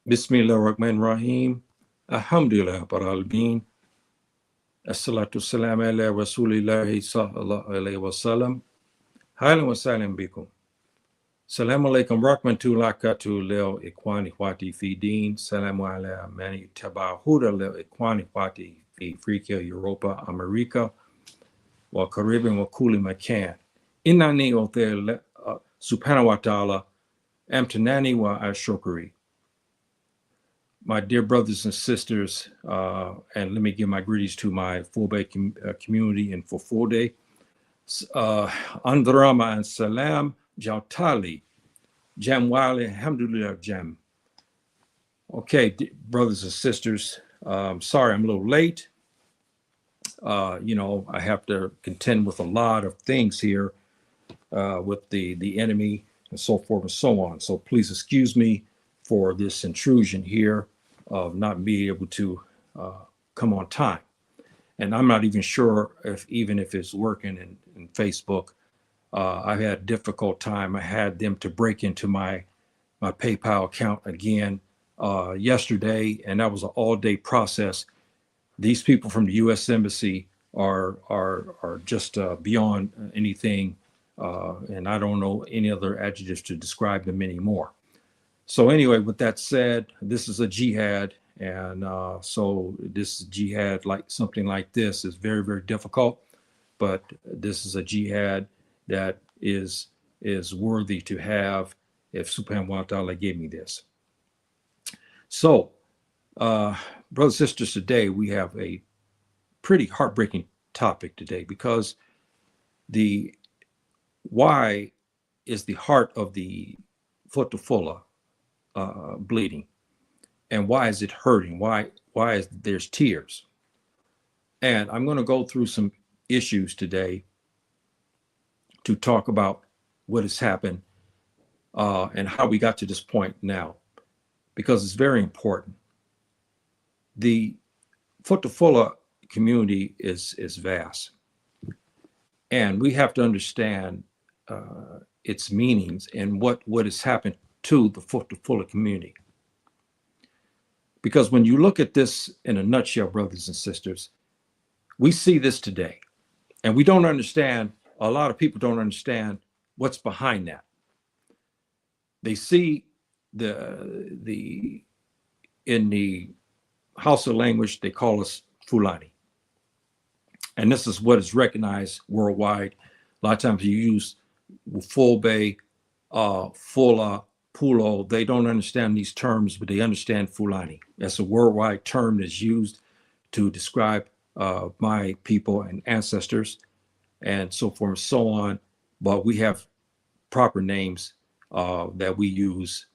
Bismillahirrahmanirrahim. Alhamdulillah Rabbil Assalatu salam ala Rasulillahi sallallahu alayhi wa sallam. Halan wa salam bikum. Salam alaikum rahmatullah lil ikwani wati fi din. Salam ala mani tabahuda lil ikwani wati fi Africa, Europa, America, wa Caribbean wa kuli makan. Inani othe subhanahu wa ta'ala amtanani wa ashokari. My dear brothers and sisters, and let me give my greetings to my Fulbe community in Fulfulde. Andrama and Salam Jautali, Jamwali, Alhamdulillah Jam. Okay, brothers and sisters, sorry I'm a little late. I have to contend with a lot of things here with the enemy and so forth and so on. So please excuse me for this intrusion here of not being able to come on time. And I'm not even sure if it's working in Facebook. I had a difficult time. I had them to break into my PayPal account again yesterday, and that was an all-day process. These people from the U.S. Embassy are just beyond anything, and I don't know any other adjectives to describe them anymore. So anyway, with that said, this is a jihad, and so this jihad, like something like this, is very, very difficult. But this is a jihad that is worthy to have if Subhanahu wa Ta'ala gave me this. So, brothers and sisters, today we have a pretty heartbreaking topic today, because the why is the heart of the Futafula bleeding, and why is it hurting? Why is there's tears? And I'm going to go through some issues today to talk about what has happened and how we got to this point now, because it's very important. The Futafula community is vast, and we have to understand its meanings and what has happened to the Futafula community. Because when you look at this in a nutshell, brothers and sisters, we see this today, and we don't understand, a lot of people don't understand what's behind that. They see in the Hausa language, they call us Fulani. And this is what is recognized worldwide. A lot of times you use Fulbe, Fula, Pulo. They don't understand these terms, but they understand Fulani. That's a worldwide term that's used to describe my people and ancestors and so forth and so on. But we have proper names that we use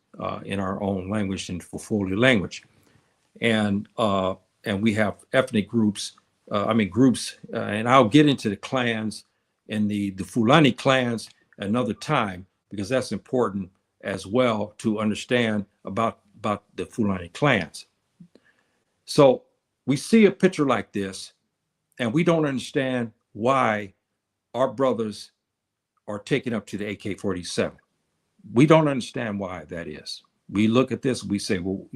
in our own language, in Fulfulde language. And we have ethnic groups, and I'll get into the clans and the Fulani clans another time, because that's important as well to understand about the Fulani clans. So we see a picture like this, and we don't understand why our brothers are taken up to the AK-47. We don't understand why that is. We look at this, we say, well,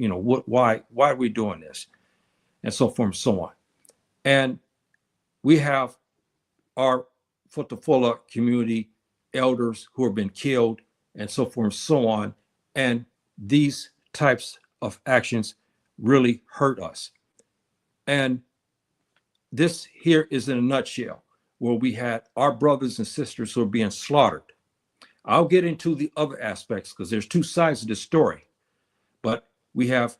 why are we doing this? And so forth and so on. And we have our Futafula community elders who have been killed and so forth and so on. And these types of actions really hurt us. And this here is in a nutshell, where we had our brothers and sisters who are being slaughtered. I'll get into the other aspects, because there's two sides of the story. But we have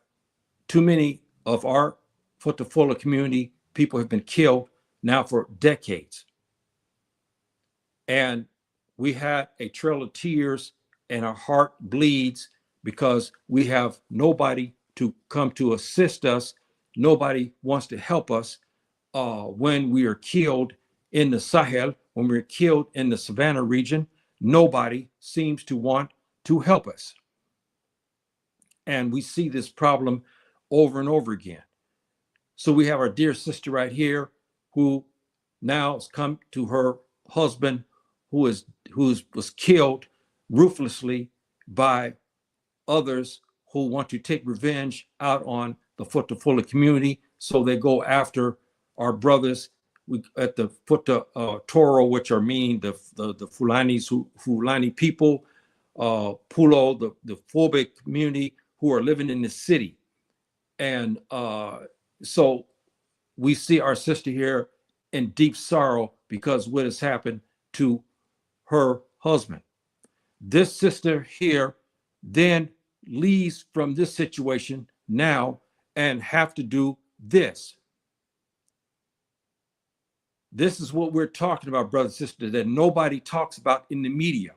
too many of our Futafula community people have been killed now for decades. And we had a trail of tears, and our heart bleeds, because we have nobody to come to assist us. Nobody wants to help us when we are killed in the Sahel, when we're killed in the Savannah region. Nobody seems to want to help us. And we see this problem over and over again. So we have our dear sister right here, who now has come to her husband, who was killed ruthlessly by others who want to take revenge out on the Futafula community. So they go after our brothers at the Toro, which are meaning the Fulani people, Pulo, the Phobic community who are living in the city. And so we see our sister here in deep sorrow because what has happened to her husband. This sister here then leaves from this situation now and have to do this. This is what we're talking about, brothers and sisters, that nobody talks about in the media.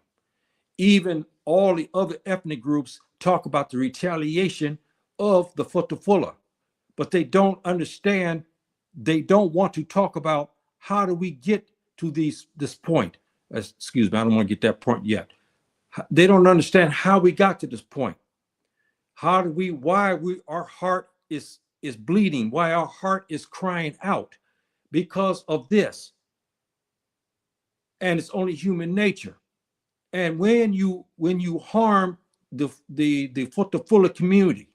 Even all the other ethnic groups talk about the retaliation of the Futafula, but they don't understand, they don't want to talk about how do we get to this point. Excuse me, I don't want to get that point yet. They don't understand how we got to this point. Why our heart is bleeding, why our heart is crying out because of this. And it's only human nature. And when you harm the Futafula community,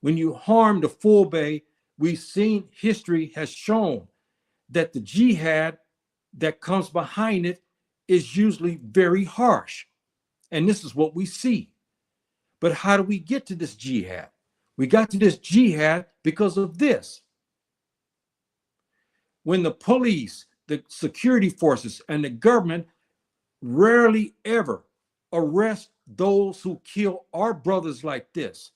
when you harm the Fulbe, we've seen history has shown that the jihad that comes behind it is usually very harsh. And this is what we see. But how do we get to this jihad? We got to this jihad because of this. When the police, the security forces, and the government rarely ever arrest those who kill our brothers like this.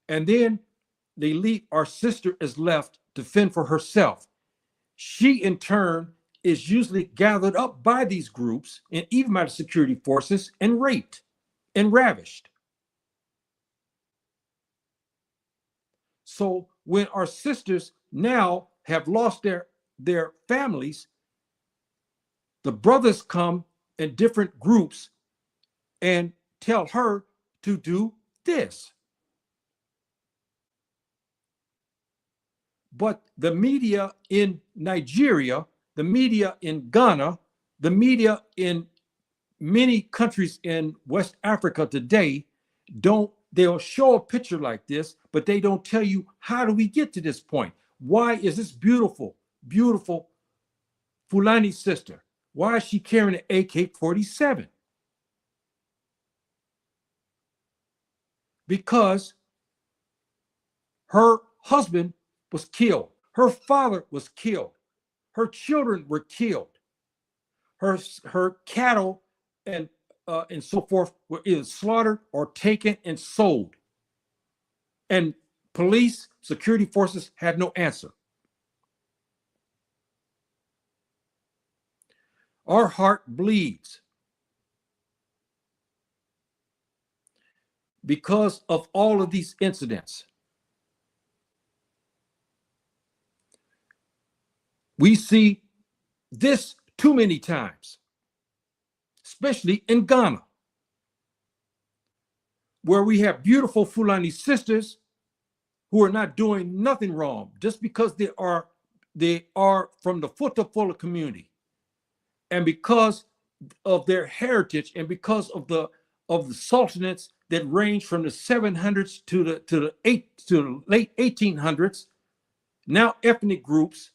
And then they leave, our sister is left to fend for herself. She in turn is usually gathered up by these groups and even by the security forces and raped and ravished. So when our sisters now have lost their families, the brothers come in different groups and tell her to do this. But the media in Nigeria, the media in Ghana, the media in many countries in West Africa today they'll show a picture like this, but they don't tell you how do we get to this point? Why is this beautiful, beautiful Fulani sister? Why is she carrying an AK-47? Because her husband was killed. Her father was killed. Her children were killed. Her cattle and so forth were either slaughtered or taken and sold. And police, security forces had no answer. Our heart bleeds because of all of these incidents. We see this too many times, especially in Ghana, where we have beautiful Fulani sisters who are not doing nothing wrong just because they are from the Futafula community, and because of their heritage and because of the sultanates that range from the 700s to the late 1800s, now ethnic groups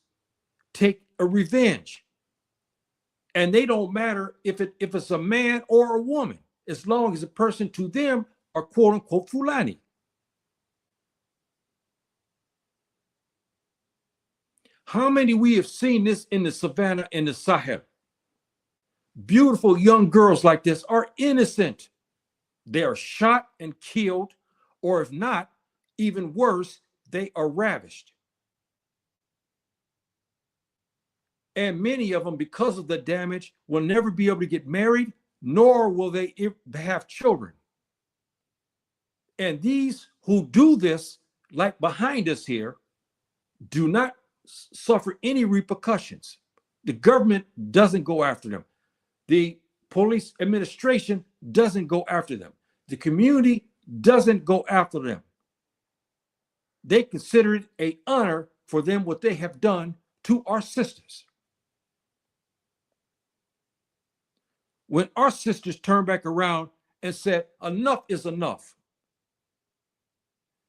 take a revenge. And they don't matter if it's a man or a woman, as long as the person to them are quote unquote Fulani. How many we have seen this in the savannah, in the Sahel? Beautiful young girls like this are innocent. They are shot and killed, or if not, even worse, they are ravished. And many of them, because of the damage, will never be able to get married, nor will they have children. And these who do this, like behind us here, do not suffer any repercussions. The government doesn't go after them. The police administration doesn't go after them. The community doesn't go after them. They consider it an honor for them what they have done to our sisters. When our sisters turn back around and said, enough is enough.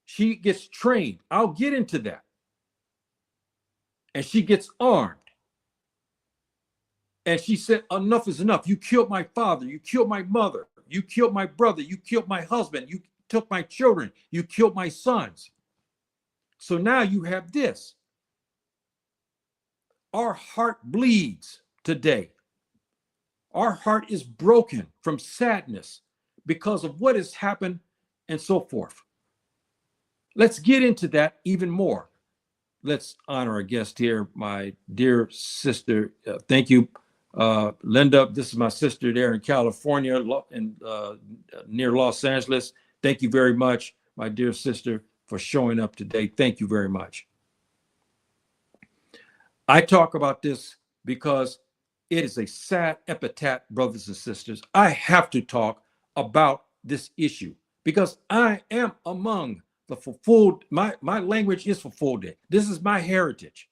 She gets trained. I'll get into that. And she gets armed. And she said, enough is enough. You killed my father. You killed my mother. You killed my brother. You killed my husband. You took my children. You killed my sons. So now you have this. Our heart bleeds today. Our heart is broken from sadness because of what has happened and so forth. Let's get into that even more. Let's honor our guest here, my dear sister. Thank you, Linda. This is my sister there in California, near Los Angeles. Thank you very much, my dear sister, for showing up today. Thank you very much. I talk about this because it is a sad epitaph, brothers and sisters. I have to talk about this issue because I am among the fulfilled. My language is fulfilled. This is my heritage.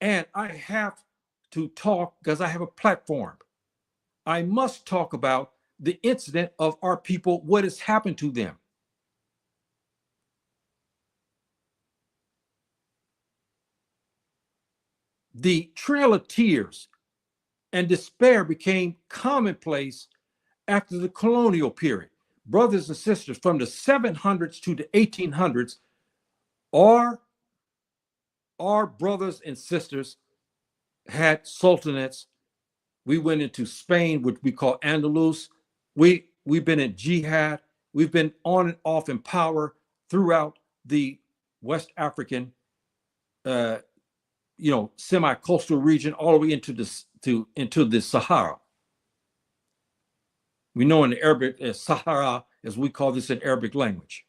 And I have to talk because I have a platform. I must talk about the incident of our people, what has happened to them. The trail of tears and despair became commonplace after the colonial period. Brothers and sisters, from the 700s to the 1800s, our brothers and sisters had sultanates. We went into Spain, which we call Andalus. We've been in jihad. We've been on and off in power throughout the West African, semi-coastal region, all the way into the Sahara. We know in the Arabic as Sahara, as we call this in Arabic language.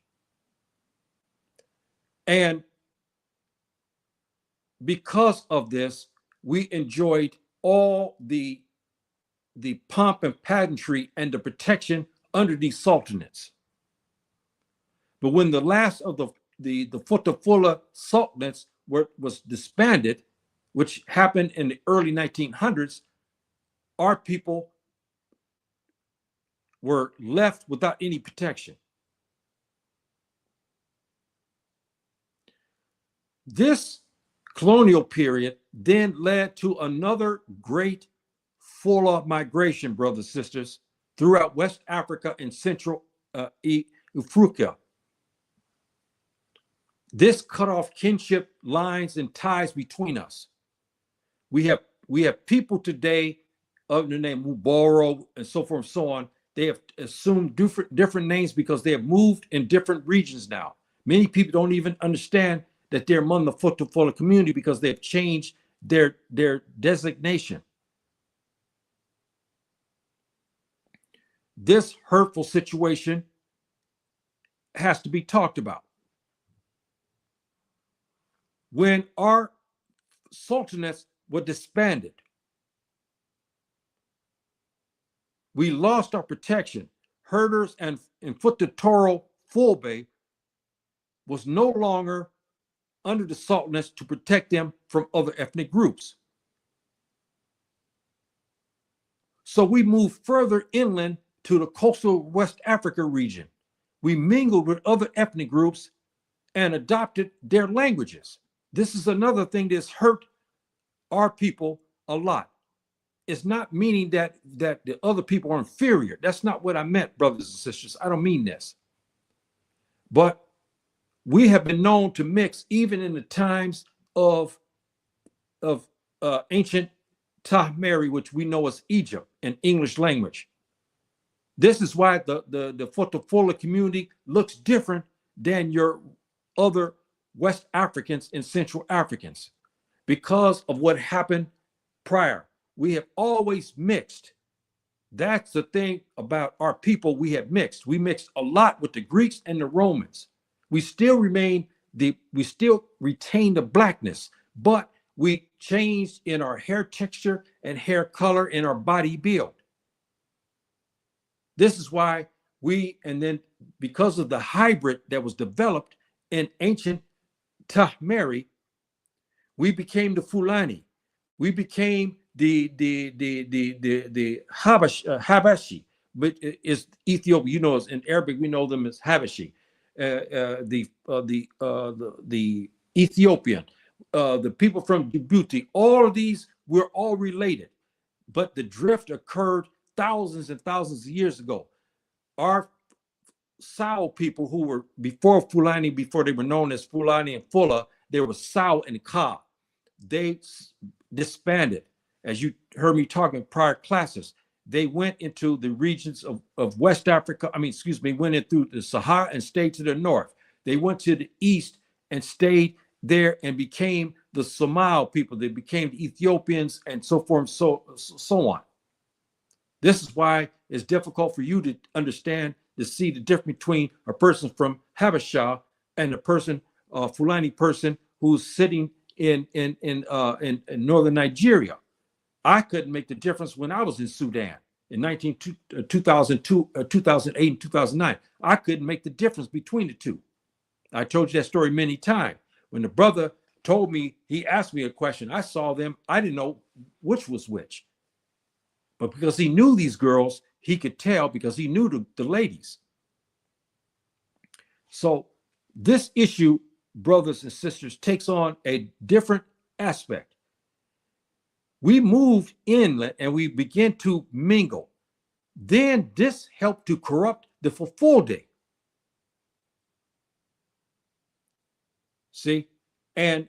And because of this, we enjoyed all the pomp and pageantry and the protection under these sultanates. But when the last of the Futafula sultanates was disbanded, which happened in the early 1900s, our people were left without any protection. This colonial period then led to another great Fula migration, brothers and sisters, throughout West Africa and Central Africa. This cut off kinship lines and ties between us. We have people today of the name Muboro and so forth and so on. They have assumed different names because they have moved in different regions now. Many people don't even understand that they're among the Futafula community because they've changed their designation. This hurtful situation has to be talked about. When our sultanates were disbanded, we lost our protection. Herders and Fututoro Fulbe was no longer under the sultanates to protect them from other ethnic groups. So we moved further inland to the coastal West Africa region. We mingled with other ethnic groups and adopted their languages. This is another thing that's hurt our people a lot. It's not meaning that the other people are inferior. That's not what I meant, brothers and sisters. I don't mean this. But we have been known to mix even in the times of ancient Tahmeri, which we know as Egypt in English language. This is why the Futafula community looks different than your other West Africans and Central Africans because of what happened prior. We have always mixed. That's the thing about our people. We have mixed. We mixed a lot with the Greeks and the Romans. We still retain the blackness, but we changed in our hair texture and hair color and our body build. This is why and then because of the hybrid that was developed in ancient Tahmeri, we became the Fulani. We became the Habashi, but is Ethiopia. You know, in Arabic we know them as Habashi. The Ethiopian, the people from Djibouti. All of these, we're all related, but the drift occurred thousands and thousands of years ago. Our Sao people who were before Fulani, before they were known as Fulani and Fula, they were Sao and Ka. They disbanded. As you heard me talking in prior classes, they went into the regions of West Africa. I mean, excuse me, went in through the Sahara and stayed to the north. They went to the east and stayed there and became the Somal people. They became the Ethiopians and so forth and so on. This is why it's difficult for you to understand, to see the difference between a person from Habasha and a person, Fulani person who's sitting in northern Nigeria. I couldn't make the difference when I was in Sudan in 2002, 2008, and 2009. I couldn't make the difference between the two. I told you that story many times. When the brother told me, he asked me a question, I saw them, I didn't know which was which. But because he knew these girls, he could tell because he knew the ladies. So this issue, brothers and sisters, takes on a different aspect. We moved inland and we began to mingle. Then this helped to corrupt the Fulfulde. See? And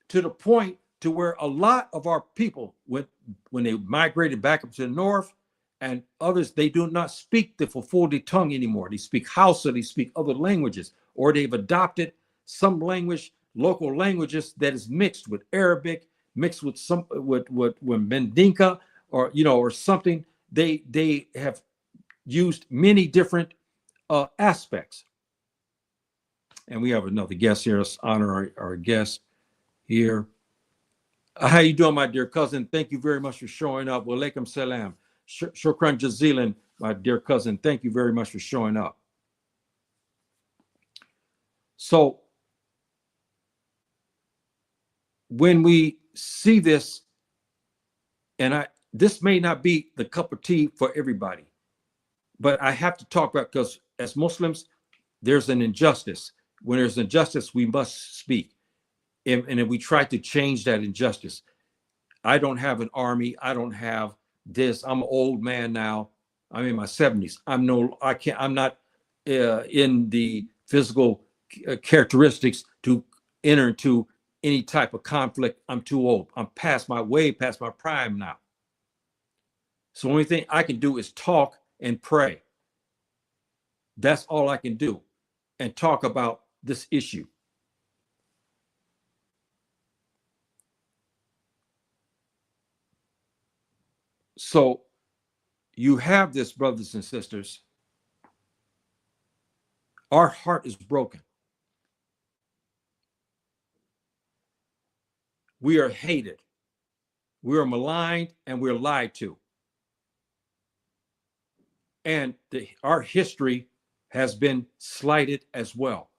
to the point to where a lot of our people, when they migrated back up to the north, and others, they do not speak the Fulfulde tongue anymore. They speak Hausa, they speak other languages, or they've adopted some language, local languages that is mixed with Arabic, mixed with some with Mandinka, or or something. They have used many different aspects. And we have another guest here. Let's honor our guest here. How you doing, my dear cousin? Thank you very much for showing up. Wa alaikum salam. Shukran jazilan, my dear cousin. Thank you very much for showing up. So when we see this, and this may not be the cup of tea for everybody, but I have to talk about, because as Muslims, there's an injustice. When there's injustice, we must speak. And if we try to change that injustice, I don't have an army. I don't have this. I'm an old man now. I'm in my 70s. I'm not in the physical characteristics to enter into any type of conflict. I'm too old. I'm way past my prime now. So the only thing I can do is talk and pray. That's all I can do, and talk about this issue. So you have this, brothers and sisters. Our heart is broken. We are hated. We are maligned, and we're lied to. And our history has been slighted as well.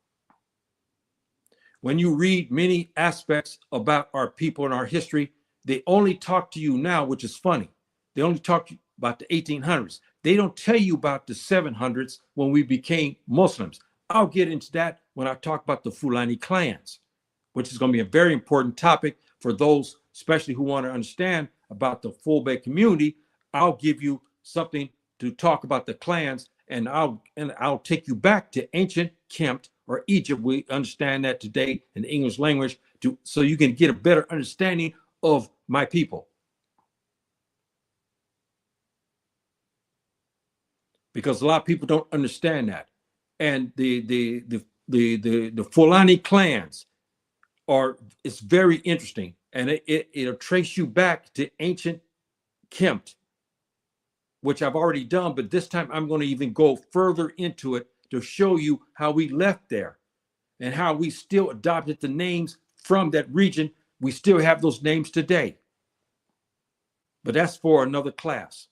When you read many aspects about our people and our history, they only talk to you now, which is funny. They only talk about the 1800s. They don't tell you about the 700s when we became Muslims. I'll get into that when I talk about the Fulani clans, which is going to be a very important topic for those, especially who want to understand about the Fulbe community. I'll give you something to talk about the clans, and I'll take you back to ancient Kemet or Egypt. We understand that today in the English language, so you can get a better understanding of my people. Because a lot of people don't understand that. And the Fulani clans it's very interesting. And it'll trace you back to ancient Kemet, which I've already done, but this time I'm going to even go further into it to show you how we left there and how we still adopted the names from that region. We still have those names today. But that's for another class.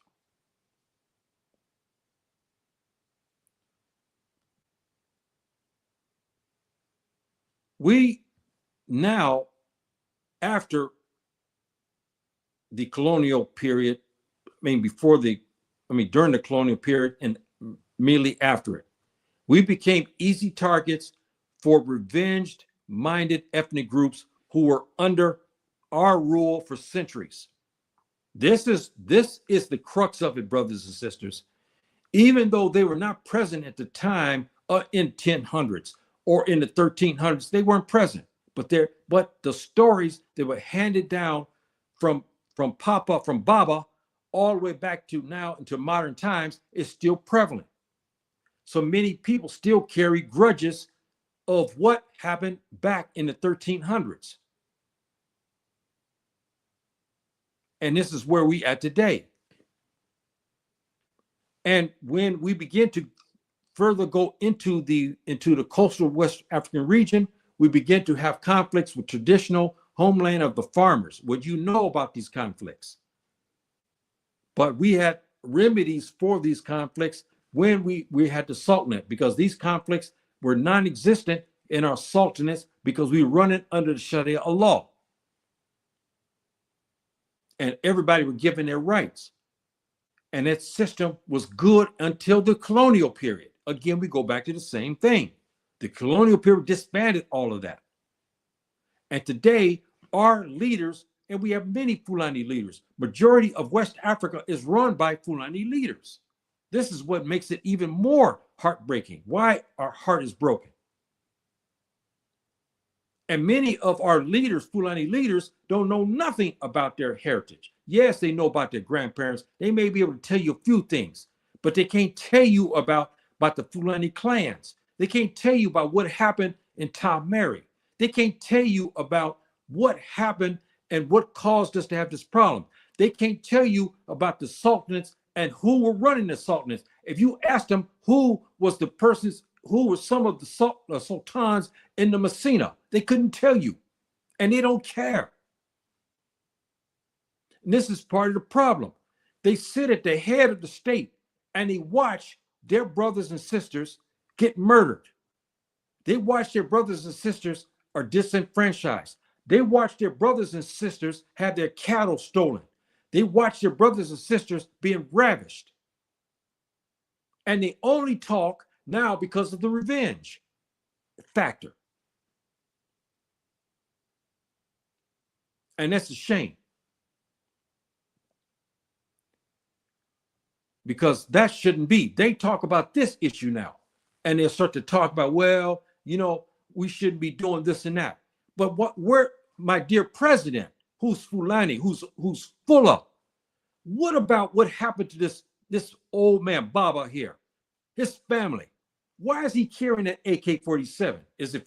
We now, after the colonial period, during the colonial period and immediately after it. We became easy targets for revenge-minded ethnic groups who were under our rule for centuries. This is the crux of it, brothers and sisters. Even though they were not present at the time in 1000s or in the 1300s, they weren't present. But the stories that were handed down from Baba, all the way back to now into modern times is still prevalent. So many people still carry grudges of what happened back in the 1300s. And this is where we at today. And when we begin to further go into the coastal West African region, we begin to have conflicts with traditional homeland of the farmers. What you know about these conflicts? But we had remedies for these conflicts when we had the Sultanate, because these conflicts were non-existent in our sultanates because we run it under the Sharia law. And everybody were given their rights. And that system was good until the colonial period. Again, we go back to the same thing. The colonial period disbanded all of that. And today, our leaders, and we have many Fulani leaders, majority of West Africa is run by Fulani leaders. This is what makes it even more heartbreaking, why our heart is broken. And many of our leaders, Fulani leaders, don't know nothing about their heritage. Yes, they know about their grandparents. They may be able to tell you a few things, but they can't tell you about the Fulani clans. They can't tell you about what happened in Tom Mary. They can't tell you about what happened and what caused us to have this problem. They can't tell you about the sultanates and who were running the sultanates. If you asked them who was the persons, who were some of the sultans in the Messina, they couldn't tell you, and they don't care. And this is part of the problem. They sit at the head of the state and they watch their brothers and sisters get murdered. They watch their brothers and sisters are disenfranchised. They watch their brothers and sisters have their cattle stolen. They watch their brothers and sisters being ravished. And they only talk now because of the revenge factor. And that's a shame. Because that shouldn't be. They talk about this issue now. And they'll start to talk about, well, we shouldn't be doing this and that. But my dear president, who's Fulani, who's Fula, what about what happened to this old man, Baba here, his family? Why is he carrying an AK-47? Is it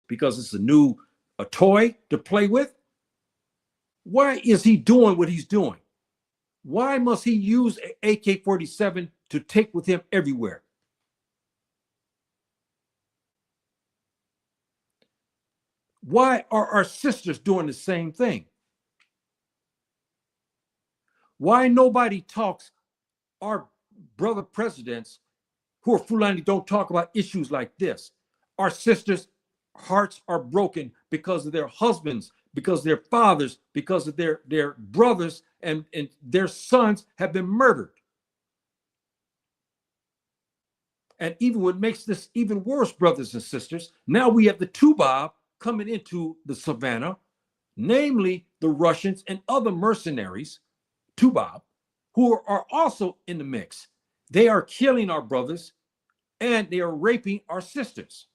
because it's a toy to play with? Why is he doing what he's doing? Why must he use an AK-47 to take with him everywhere? Why are our sisters doing the same thing? Why nobody talks, our brother presidents who are Fulani don't talk about issues like this? Our sisters' hearts are broken because of their husbands, because of their fathers, because of their brothers and their sons have been murdered. And even what makes this even worse, brothers and sisters, now we have the Tubab coming into the savannah, namely the Russians and other mercenaries, Tubab, who are also in the mix. They are killing our brothers and they are raping our sisters.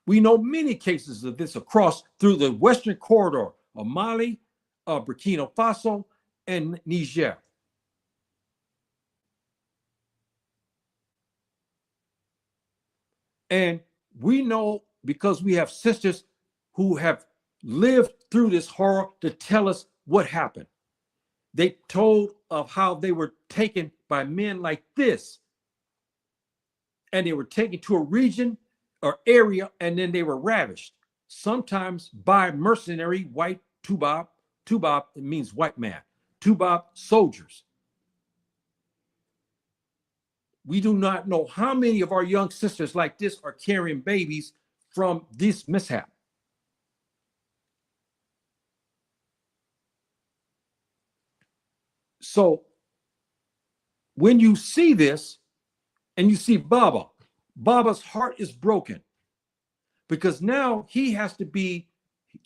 We know many cases of this across through the Western corridor of Mali, Burkina Faso, and Niger. And we know because we have sisters who have lived through this horror to tell us what happened. They told of how they were taken by men like this. And they were taken to a region or area, and then they were ravished, sometimes by mercenary white Tubab. Tubab, it means white man. Tubab soldiers. We do not know how many of our young sisters like this are carrying babies from this mishap. So when you see this and you see Baba's heart is broken because now he has to be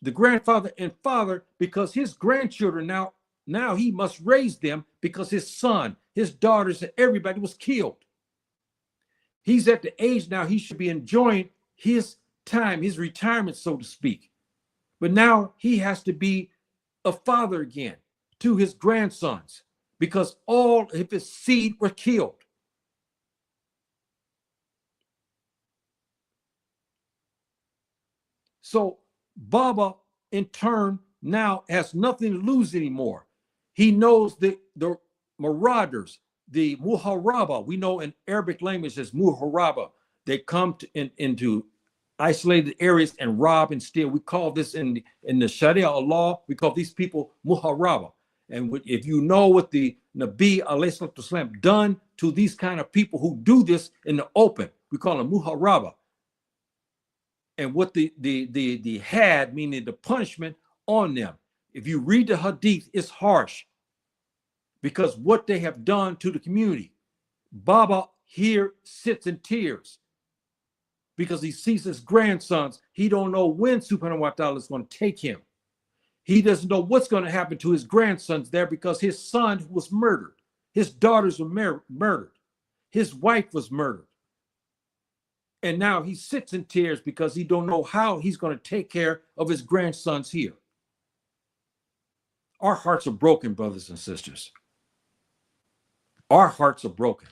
the grandfather and father because his grandchildren now he must raise them because his son, his daughters, and everybody was killed. He's at the age now he should be enjoying his time, his retirement, so to speak. But now he has to be a father again to his grandsons because all of his seed were killed. So Baba, in turn, now has nothing to lose anymore. He knows the marauders, the muharaba. We know in Arabic language as muharaba. They come into isolated areas and rob and steal. We call this in the Sharia law, we call these people muharaba. And if you know what the Nabi alayhi done to these kind of people who do this in the open, we call them muharaba. And what the had, meaning the punishment on them. If you read the hadith, it's harsh because what they have done to the community. Baba here sits in tears because he sees his grandsons. He don't know when Subhanahu wa ta'ala is going to take him. He doesn't know what's going to happen to his grandsons there because his son was murdered. His daughters were murdered. His wife was murdered. And now he sits in tears because he don't know how he's going to take care of his grandsons here. Our hearts are broken, brothers and sisters. Our hearts are broken.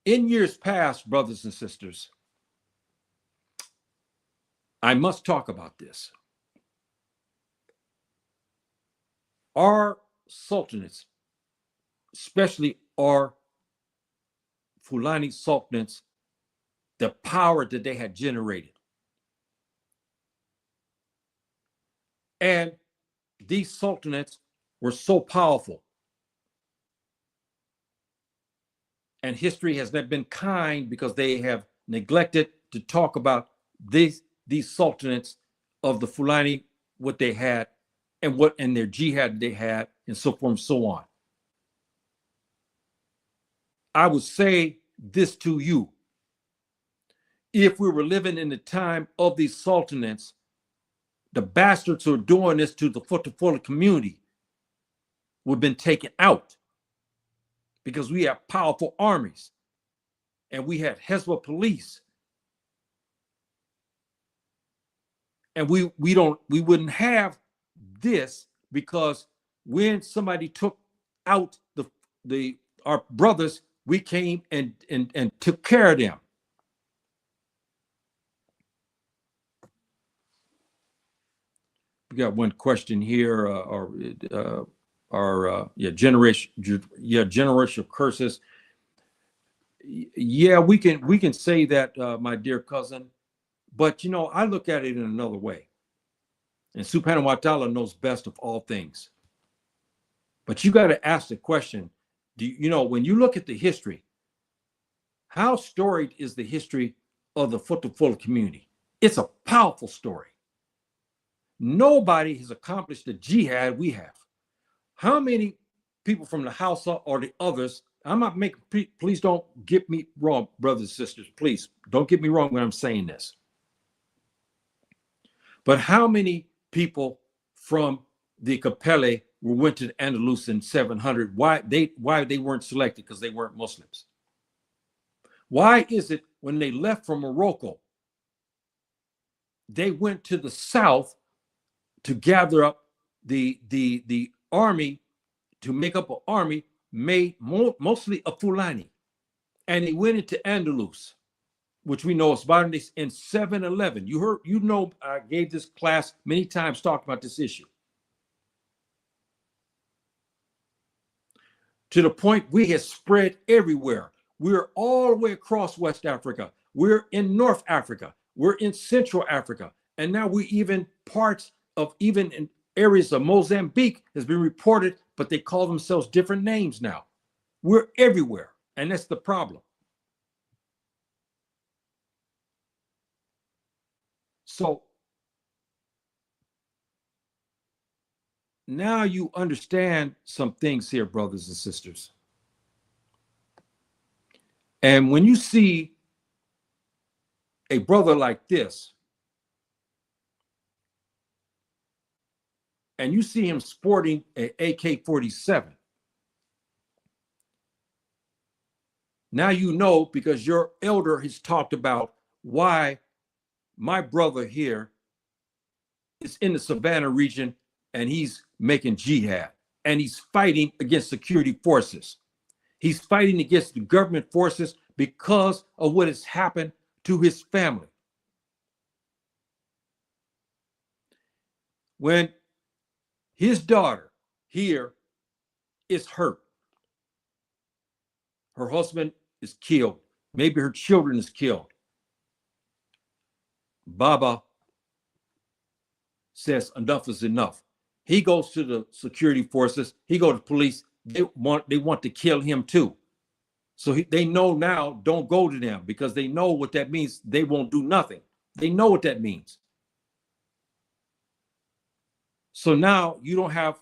In years past, brothers and sisters, I must talk about this. Our sultanates, especially our Fulani sultanates, the power that they had generated. And these sultanates were so powerful. And history has not been kind because they have neglected to talk about these sultanates of the Fulani, what they had, and their jihad they had, and so forth and so on. I would say this to you. If we were living in the time of these sultanates, the bastards who are doing this to the Futafula community would have been taken out because we have powerful armies and we had Hezbollah police. And we wouldn't have this because when somebody took out our brothers, we came and took care of them. We got one question here, generational curses. Yeah, we can say that, my dear cousin, but I look at it in another way. And Subhanahu wa ta'ala knows best of all things. But you got to ask the question, when you look at the history, how storied is the history of the Futafula community? It's a powerful story. Nobody has accomplished the jihad we have. How many people from the Hausa or the others, please don't get me wrong, brothers and sisters, please don't get me wrong when I'm saying this. But how many people from the Capelle went to the Andalus in 700? Why they weren't selected? Because they weren't Muslims. Why is it when they left from Morocco, they went to the south to gather up the army, to make up an army made mostly of Fulani, and they went into Andalus, which we know is modern day, in 711. I gave this class many times talking about this issue. To the point we have spread everywhere. We're all the way across West Africa. We're in North Africa. We're in Central Africa. And now we even parts of even in areas of Mozambique has been reported, but they call themselves different names now. We're everywhere. And that's the problem. So now you understand some things here, brothers and sisters. And when you see a brother like this, and you see him sporting an AK-47, now you know, because your elder has talked about why my brother here is in the Savannah region and he's making jihad and he's fighting against security forces. He's fighting against the government forces because of what has happened to his family. When his daughter here is hurt, her husband is killed, maybe her children is killed, Baba says enough is enough. He goes to the security forces, he goes to police, they want to kill him too. So they know now, don't go to them, because they know what that means. They won't do nothing. They know what that means. So now you don't have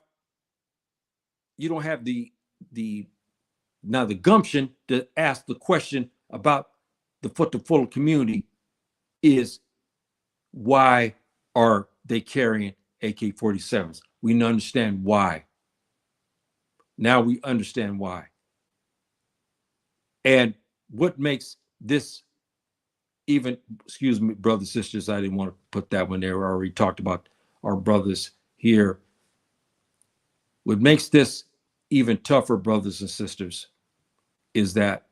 the gumption to ask the question about the Futafula community is, why are they carrying AK-47s? We understand why. Now we understand why. And what makes this even, excuse me, brothers, sisters, I didn't want to put that one there. We already talked about our brothers here. What makes this even tougher, brothers and sisters, is that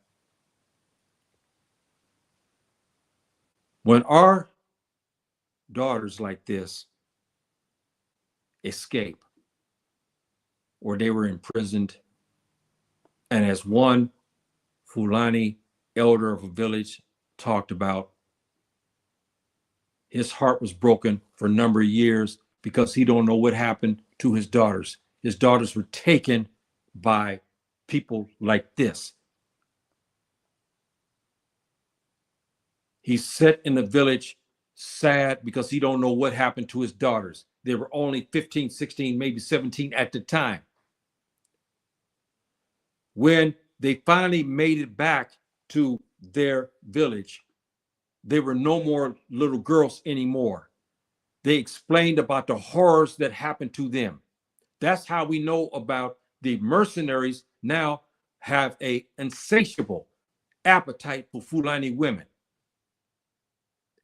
when our daughters like this escape, or they were imprisoned, and as one Fulani elder of a village talked about, his heart was broken for a number of years because he don't know what happened to his daughters. His daughters were taken by people like this. He's set in the village sad because he don't know what happened to his daughters. They were only 15, 16, maybe 17 at the time. When they finally made it back to their village, they were no more little girls anymore. They explained about the horrors that happened to them. That's how we know about the mercenaries now have an insatiable appetite for Fulani women.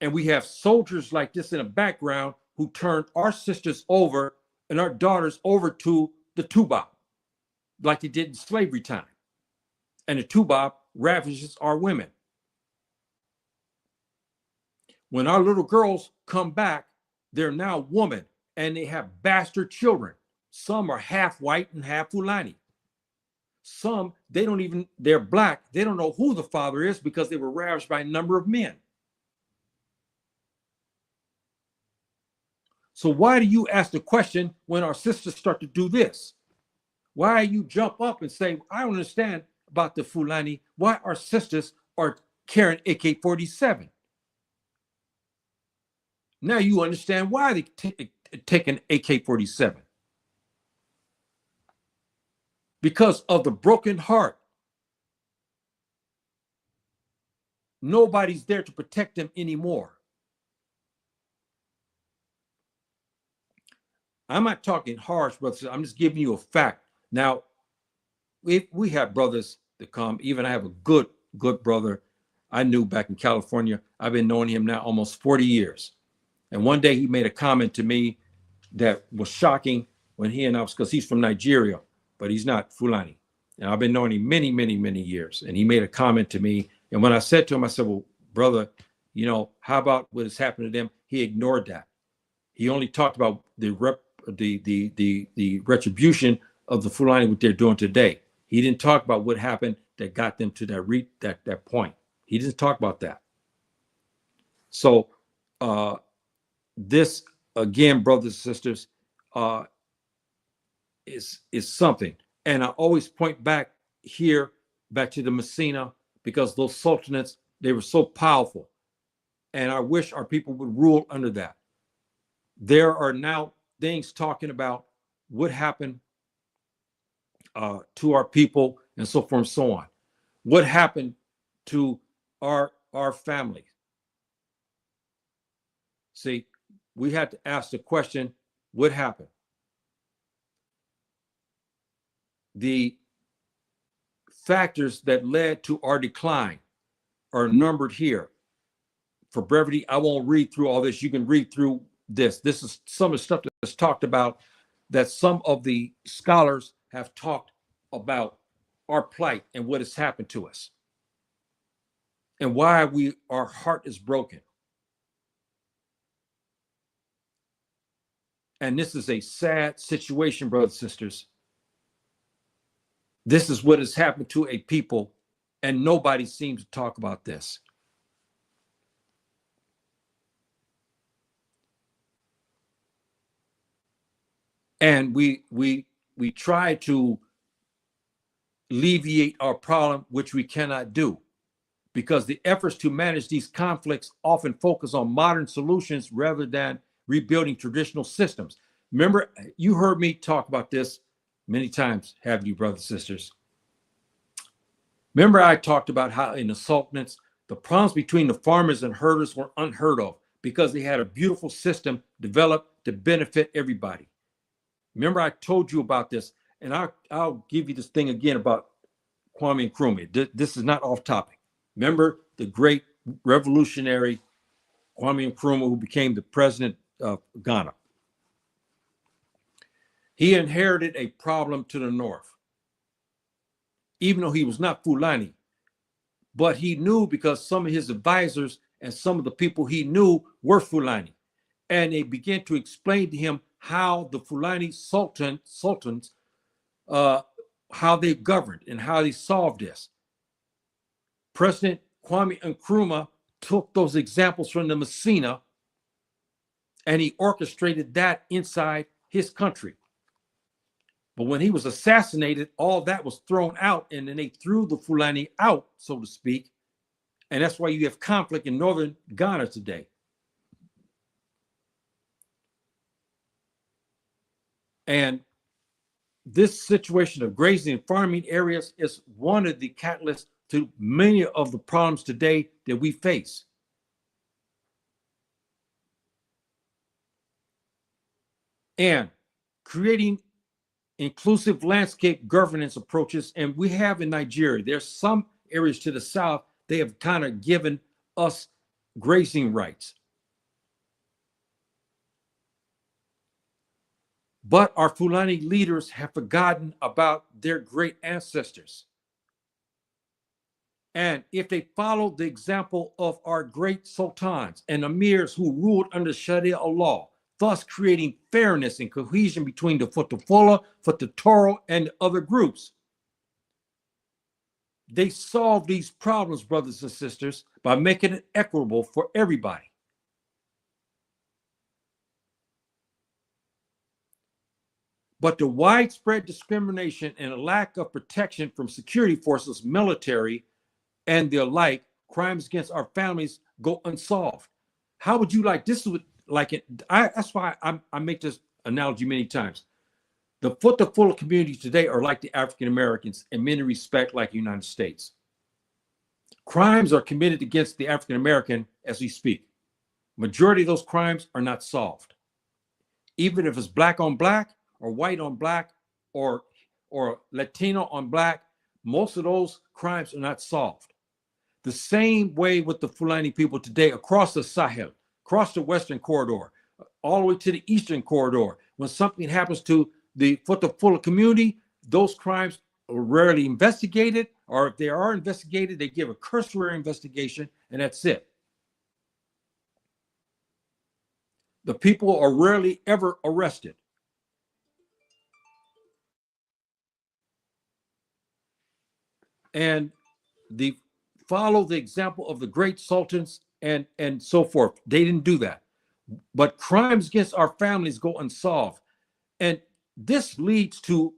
And we have soldiers like this in the background who turned our sisters over and our daughters over to the Tubab, like they did in slavery time. And the Tubab ravages our women. When our little girls come back, they're now women and they have bastard children. Some are half white and half Fulani. Some, they're black. They don't know who the father is because they were ravaged by a number of men. So why do you ask the question when our sisters start to do this? Why you jump up and say, I don't understand about the Fulani, why our sisters are carrying AK-47? Now you understand why they take an AK-47. Because of the broken heart. Nobody's there to protect them anymore. I'm not talking harsh, brothers. I'm just giving you a fact. Now, we have brothers that come. Even I have a good brother I knew back in California. I've been knowing him now almost 40 years. And one day he made a comment to me that was shocking when he and I was, because he's from Nigeria, but he's not Fulani. And I've been knowing him many, many, many years. And he made a comment to me. And when I said to him, I said, well, brother, you know, how about what has happened to them? He ignored that. He only talked about the retribution of the Fulani, what they're doing today. He didn't talk about what happened that got them to that point. He didn't talk about that. So this, again, brothers and sisters, is something. And I always point back to the Messina, because those sultanates, they were so powerful. And I wish our people would rule under that. There are now things talking about what happened to our people and so forth and so on. What happened to our families? See, we had to ask the question, what happened? The factors that led to our decline are numbered here. For brevity, I won't read through all this. You can read through this. This is some of the stuff that's talked about, that some of the scholars have talked about our plight and what has happened to us and why our heart is broken. And this is a sad situation, brothers and sisters. This is what has happened to a people, and nobody seems to talk about this. And we try to alleviate our problem, which we cannot do, because the efforts to manage these conflicts often focus on modern solutions rather than rebuilding traditional systems. Remember, you heard me talk about this many times, haven't you, brothers and sisters? Remember, I talked about how in the Sultanates, the problems between the farmers and herders were unheard of because they had a beautiful system developed to benefit everybody. Remember, I told you about this, and I'll give you this thing again about Kwame Nkrumah. This is not off topic. Remember the great revolutionary Kwame Nkrumah, who became the president of Ghana. He inherited a problem to the north, even though he was not Fulani. But he knew, because some of his advisors and some of the people he knew were Fulani. And they began to explain to him how the Fulani sultans, how they governed and how they solved this. President Kwame Nkrumah took those examples from the Messina and he orchestrated that inside his country. But when he was assassinated, all that was thrown out, and then they threw the Fulani out, so to speak. And that's why you have conflict in northern Ghana today. And this situation of grazing and farming areas is one of the catalysts to many of the problems today that we face. And creating inclusive landscape governance approaches, and we have in Nigeria, there's some areas to the south, they have kind of given us grazing rights. But our Fulani leaders have forgotten about their great ancestors. And if they followed the example of our great sultans and emirs who ruled under Sharia law, thus creating fairness and cohesion between the Futafula, Futatoro, and other groups, they solved these problems, brothers and sisters, by making it equitable for everybody. But the widespread discrimination and a lack of protection from security forces, military, and the alike, crimes against our families go unsolved. How would you like this? Like it? That's why I make this analogy many times. The Futafula community today are like the African Americans in many respects, like the United States. Crimes are committed against the African American as we speak. Majority of those crimes are not solved. Even if it's black on black or white on black or Latino on black, most of those crimes are not solved. The same way with the Fulani people today across the Sahel, across the Western corridor, all the way to the Eastern corridor. When something happens to the Futafula community, those crimes are rarely investigated, or if they are investigated, they give a cursory investigation, and that's it. The people are rarely ever arrested. And they follow the example of the great sultans and so forth. They didn't do that. But crimes against our families go unsolved. And this leads to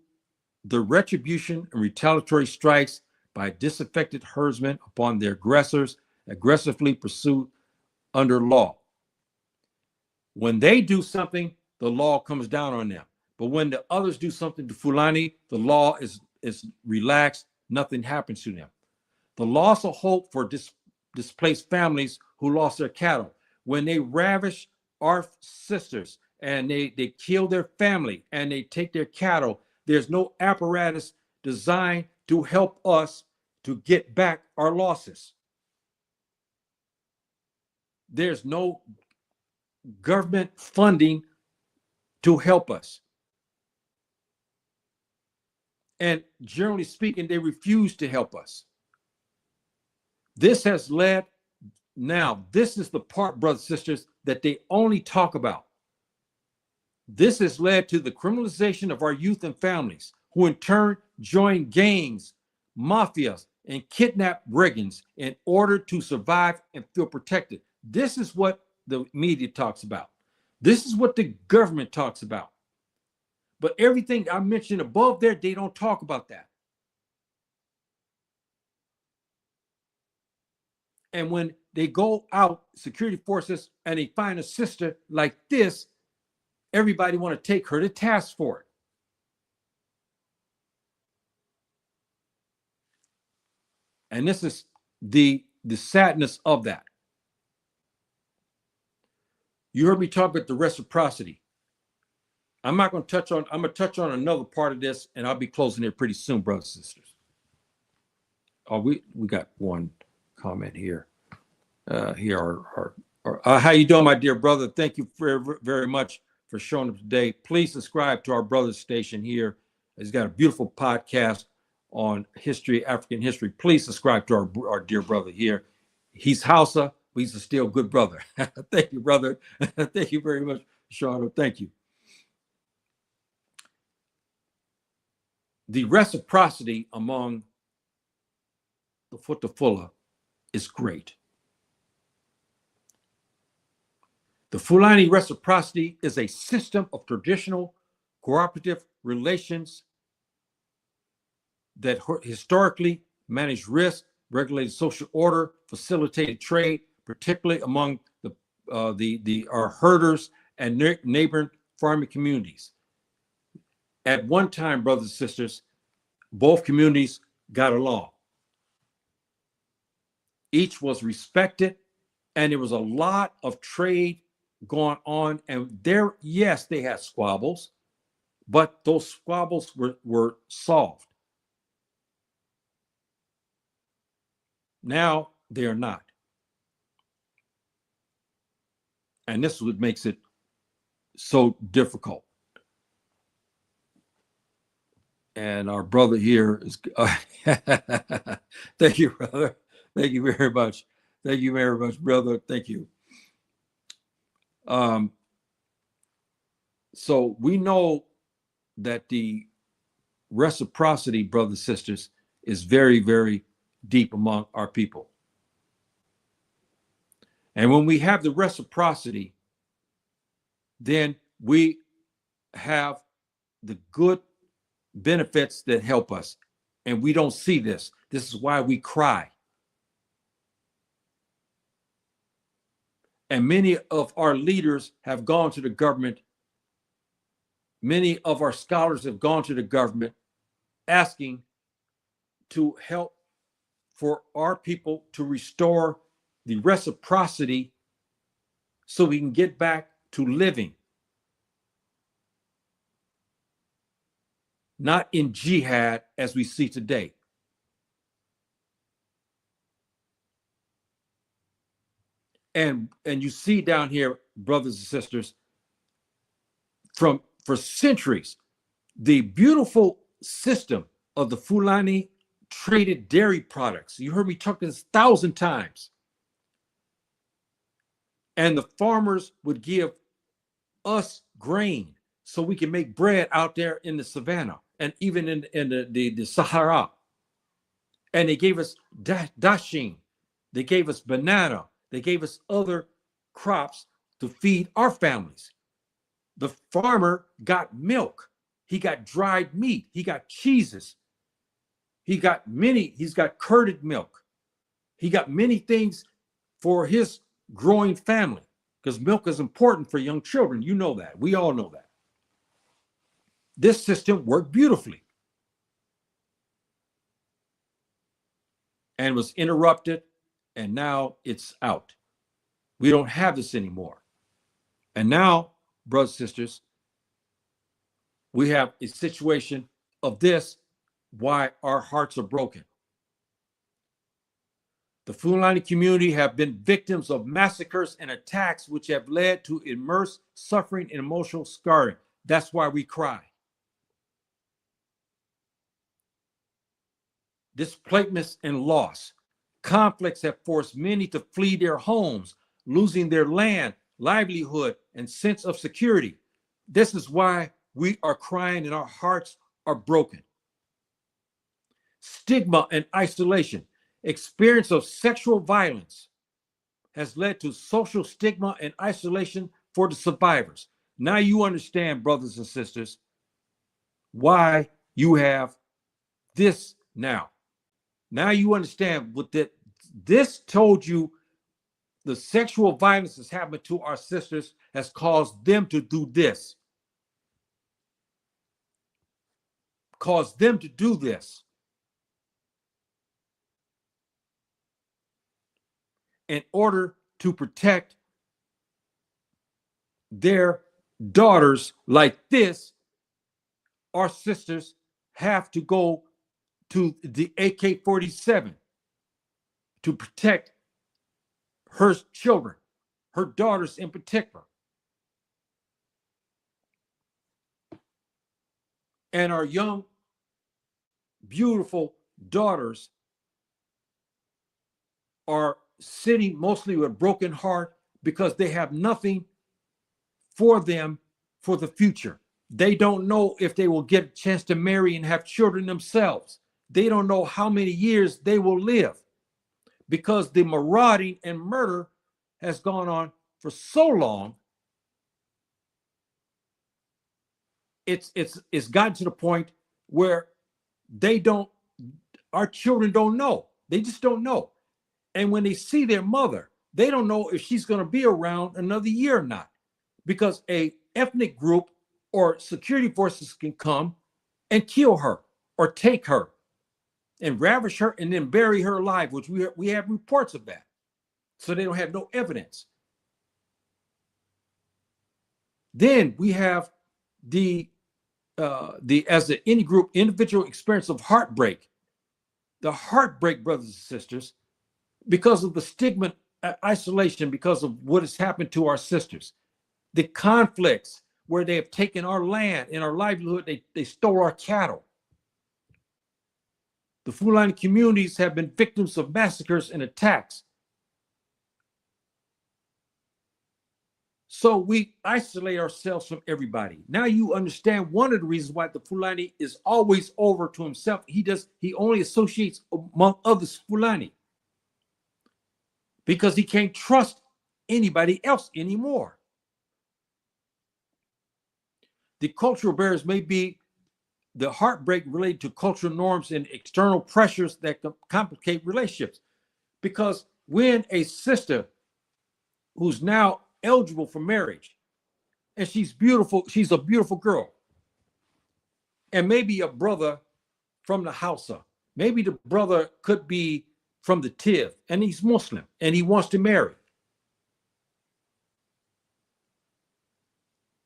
the retribution and retaliatory strikes by disaffected herdsmen upon their aggressors, aggressively pursued under law. When they do something, the law comes down on them. But when the others do something to Fulani, the law is relaxed. Nothing happens to them. The loss of hope for displaced families who lost their cattle. When they ravish our sisters and they kill their family and they take their cattle, there's no apparatus designed to help us to get back our losses. There's no government funding to help us. And generally speaking, they refuse to help us. This has led, now, this is the part, brothers and sisters, that they only talk about. This has led to the criminalization of our youth and families, who in turn join gangs, mafias, and kidnap brigands in order to survive and feel protected. This is what the media talks about. This is what the government talks about. But everything I mentioned above there, they don't talk about that. And when they go out, security forces, and they find a sister like this, everybody want to take her to task for it. And this is the sadness of that. You heard me talk about the reciprocity. I'm not going to touch on, I'm going to touch on another part of this, and I'll be closing here pretty soon, brothers and sisters. Oh, we got one comment here. How you doing, my dear brother? Thank you very, very much for showing up today. Please subscribe to our brother's station here. He's got a beautiful podcast on history, African history. Please subscribe to our dear brother here. He's Hausa, but he's a still good brother. Thank you, brother. Thank you very much, Sean. Thank you. The reciprocity among the Futafula is great. The Fulani reciprocity is a system of traditional cooperative relations that historically managed risk, regulated social order, facilitated trade, particularly among our herders and neighboring farming communities. At one time, brothers and sisters, both communities got along. Each was respected, and there was a lot of trade going on. And there, yes, they had squabbles, but those squabbles were solved. Now they are not. And this is what makes it so difficult. And our brother here is, thank you, brother. Thank you very much. Thank you very much, brother. Thank you. So we know that the reciprocity, brothers and sisters, is very, very deep among our people. And when we have the reciprocity, then we have the good benefits that help us. And we don't see this. This is why we cry. And many of our leaders have gone to the government. Many of our scholars have gone to the government asking to help for our people to restore the reciprocity so we can get back to living. Not in jihad as we see today. And you see down here, brothers and sisters, for centuries, the beautiful system of the Fulani traded dairy products. You heard me talk this 1,000 times. And the farmers would give us grain so we can make bread out there in the savannah and even in the Sahara. And they gave us dashing. They gave us banana. They gave us other crops to feed our families. The farmer got milk. He got dried meat. He got cheeses. He's got curded milk. He got many things for his growing family. because milk is important for young children. You know that. We all know that. This system worked beautifully and was interrupted, and now it's out. We don't have this anymore. And now, brothers and sisters, we have a situation of this, why our hearts are broken. The Fulani community have been victims of massacres and attacks which have led to immense suffering and emotional scarring. That's why we cry. Displacements and loss. Conflicts have forced many to flee their homes, losing their land, livelihood, and sense of security. This is why we are crying and our hearts are broken. Stigma and isolation. Experience of sexual violence has led to social stigma and isolation for the survivors. Now you understand, brothers and sisters, why you have this now. Now you understand what this told you. The sexual violence that's happened to our sisters has caused them to do this. Caused them to do this. In order to protect their daughters like this, our sisters have to go to the AK-47 to protect her children, her daughters in particular. And our young, beautiful daughters are sitting mostly with a broken heart because they have nothing for them for the future. They don't know if they will get a chance to marry and have children themselves. They don't know how many years they will live because the marauding and murder has gone on for so long. It's gotten to the point where our children don't know. They just don't know. And when they see their mother, they don't know if she's going to be around another year or not, because a ethnic group or security forces can come and kill her or take her and ravish her and then bury her alive, which we have reports of that. So they don't have no evidence. Then we have the as the any group individual experience of heartbreak. The heartbreak, brothers and sisters, because of the stigma, isolation, because of what has happened to our sisters. The conflicts where they have taken our land and our livelihood, they stole our cattle. The Fulani communities have been victims of massacres and attacks. So we isolate ourselves from everybody. Now you understand one of the reasons why the Fulani is always over to himself. He only associates among others Fulani because he can't trust anybody else anymore. The cultural barriers may be the heartbreak related to cultural norms and external pressures that complicate relationships. Because when a sister who's now eligible for marriage, and she's beautiful, she's a beautiful girl, and maybe a brother from the Hausa, maybe the brother could be from the Tiv, and he's Muslim, and he wants to marry.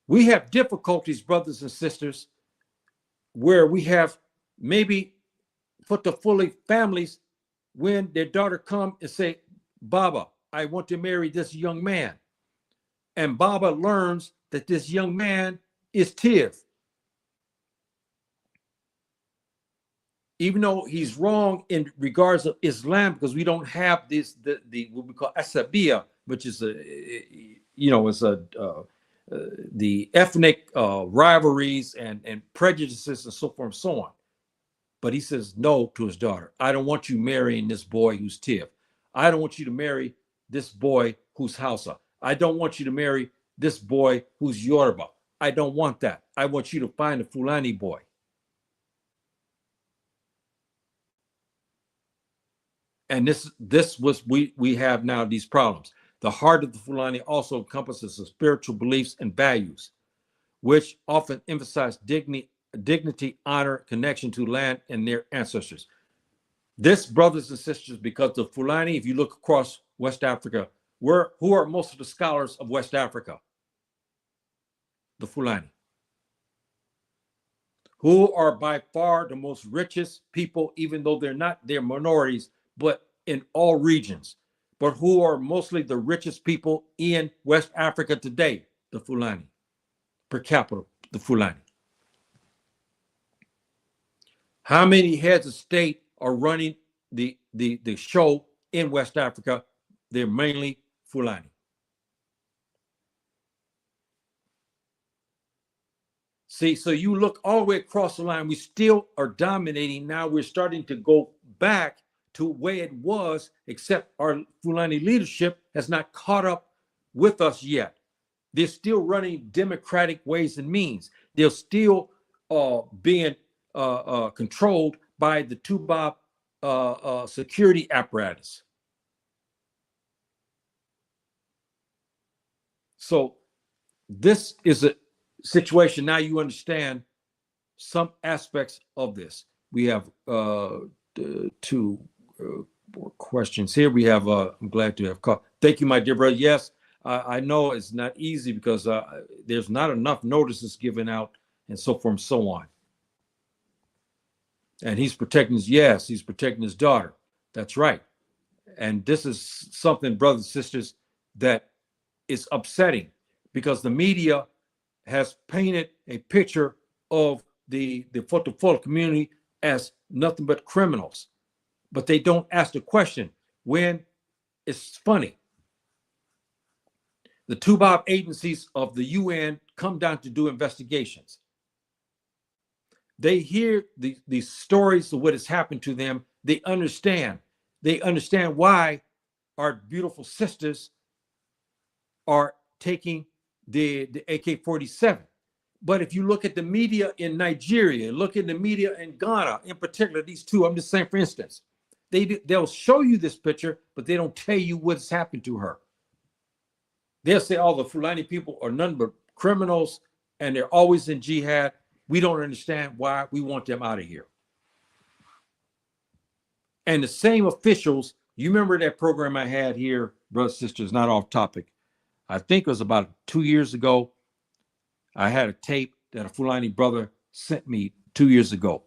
We have difficulties, brothers and sisters, where we have maybe Futafula families when their daughter come and say, Baba, I want to marry this young man. And Baba learns that this young man is Tiv. Even though he's wrong in regards of Islam, because we don't have this, the what we call asabiya, which is the ethnic rivalries and prejudices and so forth and so on. But he says no to his daughter. I don't want you marrying this boy who's Tiv. I don't want you to marry this boy who's Hausa. I don't want you to marry this boy who's Yoruba. I don't want that. I want you to find a Fulani boy. And this was we have now these problems. The heart of the Fulani also encompasses the spiritual beliefs and values, which often emphasize dignity, honor, connection to land and their ancestors. This, brothers and sisters, because the Fulani, if you look across West Africa, who are most of the scholars of West Africa? The Fulani, who are by far the most richest people, even though they're minorities, but in all regions, but who are mostly the richest people in West Africa today, the Fulani, per capita, the Fulani. How many heads of state are running the show in West Africa? They're mainly Fulani. See, so you look all the way across the line, we still are dominating. Now we're starting to go back to where it was, except our Fulani leadership has not caught up with us yet. They're still running democratic ways and means. They're still being controlled by the Tubab security apparatus. So this is a situation. Now you understand some aspects of this. We have two more questions here. We have, I'm glad to have caught. Thank you, my dear brother. Yes, I know it's not easy because there's not enough notices given out and so forth and so on. And he's protecting he's protecting his daughter. That's right. And this is something, brothers and sisters, that is upsetting because the media has painted a picture of the Futafula community as nothing but criminals. But they don't ask the question when it's funny. The Tubab agencies of the UN come down to do investigations. They hear these stories of what has happened to them. They understand. They understand why our beautiful sisters are taking the AK-47. But if you look at the media in Nigeria, look at the media in Ghana, in particular, these two, I'm just saying, for instance, they'll show you this picture, but they don't tell you what's happened to her. They'll say, oh, the Fulani people are none but criminals and they're always in jihad. We don't understand why we want them out of here. And the same officials, you remember that program I had here, brothers and sisters, not off topic. I think it was about 2 years ago. I had a tape that a Fulani brother sent me 2 years ago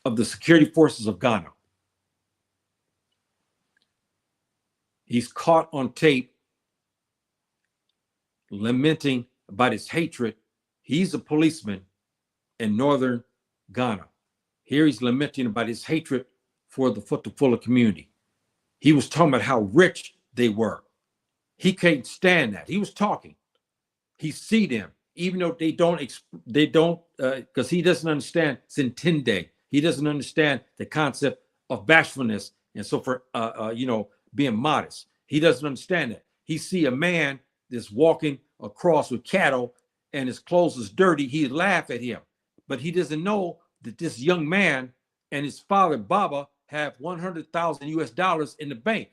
of the security forces of Ghana. He's caught on tape lamenting about his hatred. He's a policeman in northern Ghana. Here he's lamenting about his hatred for the Futafula community. He was talking about how rich they were. He can't stand that. He was talking. He see them, even though they don't, because he doesn't understand Sintinde. He doesn't understand the concept of bashfulness and so for, being modest. He doesn't understand that. He see a man that's walking across with cattle and his clothes is dirty. He laugh at him, but he doesn't know that this young man and his father, Baba, have 100,000 US dollars in the bank.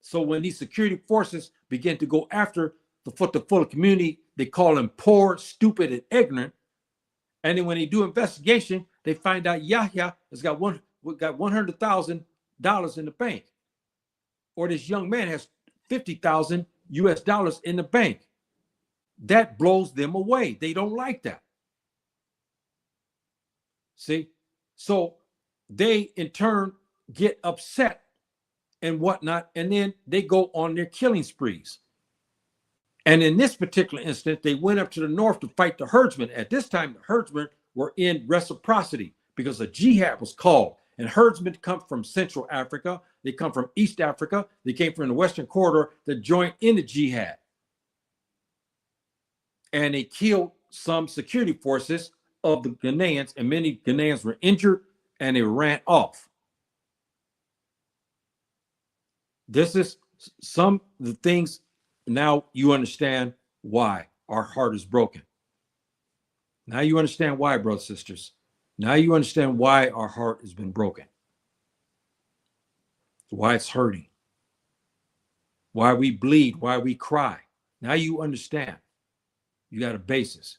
So when these security forces begin to go after the Futafula community, they call them poor, stupid, and ignorant. And then when they do investigation, they find out Yahya has got $100,000 in the bank. Or this young man has 50,000 US dollars in the bank. That blows them away. They don't like that. See? So they in turn get upset and whatnot, and then they go on their killing sprees. And in this particular instance, they went up to the north to fight the herdsmen. At this time, the herdsmen were in reciprocity because a jihad was called. And herdsmen come from Central Africa. They come from East Africa. They came from the Western corridor that joined in the jihad. And they killed some security forces of the Ghanaians, and many Ghanaians were injured and they ran off. This is some of the things. Now you understand why our heart is broken. Now you understand why, brothers and sisters. Now you understand why our heart has been broken. Why it's hurting. why we bleed, why we cry. Now you understand. You got a basis.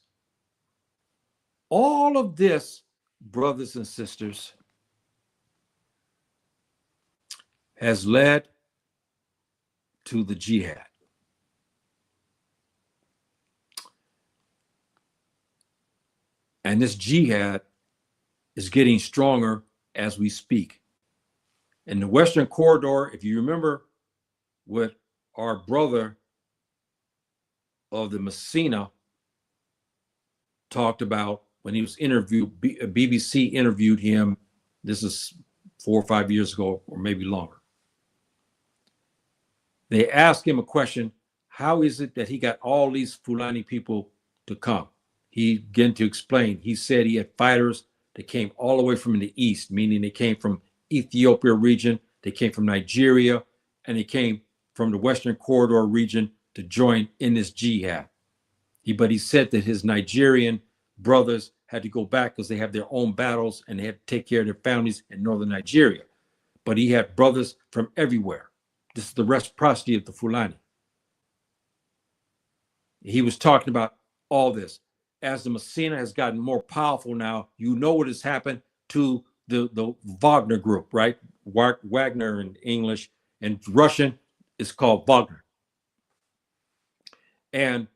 All of this, brothers and sisters, has led to the jihad. And this jihad is getting stronger as we speak. In the Western Corridor, if you remember what our brother of the Messina talked about when he was interviewed, BBC interviewed him, this is 4 or 5 years ago, or maybe longer. They asked him a question, how is it that he got all these Fulani people to come? He began to explain. He said he had fighters that came all the way from the east, meaning they came from Ethiopia region, they came from Nigeria, and they came from the Western Corridor region to join in this jihad. But he said that his Nigerian brothers had to go back because they have their own battles and they had to take care of their families in northern Nigeria. But he had brothers from everywhere. This is the reciprocity of the Fulani. He was talking about all this. As the Messina has gotten more powerful now, you know what has happened to the Wagner group, right? Wagner in English, and Russian is called Wagner. And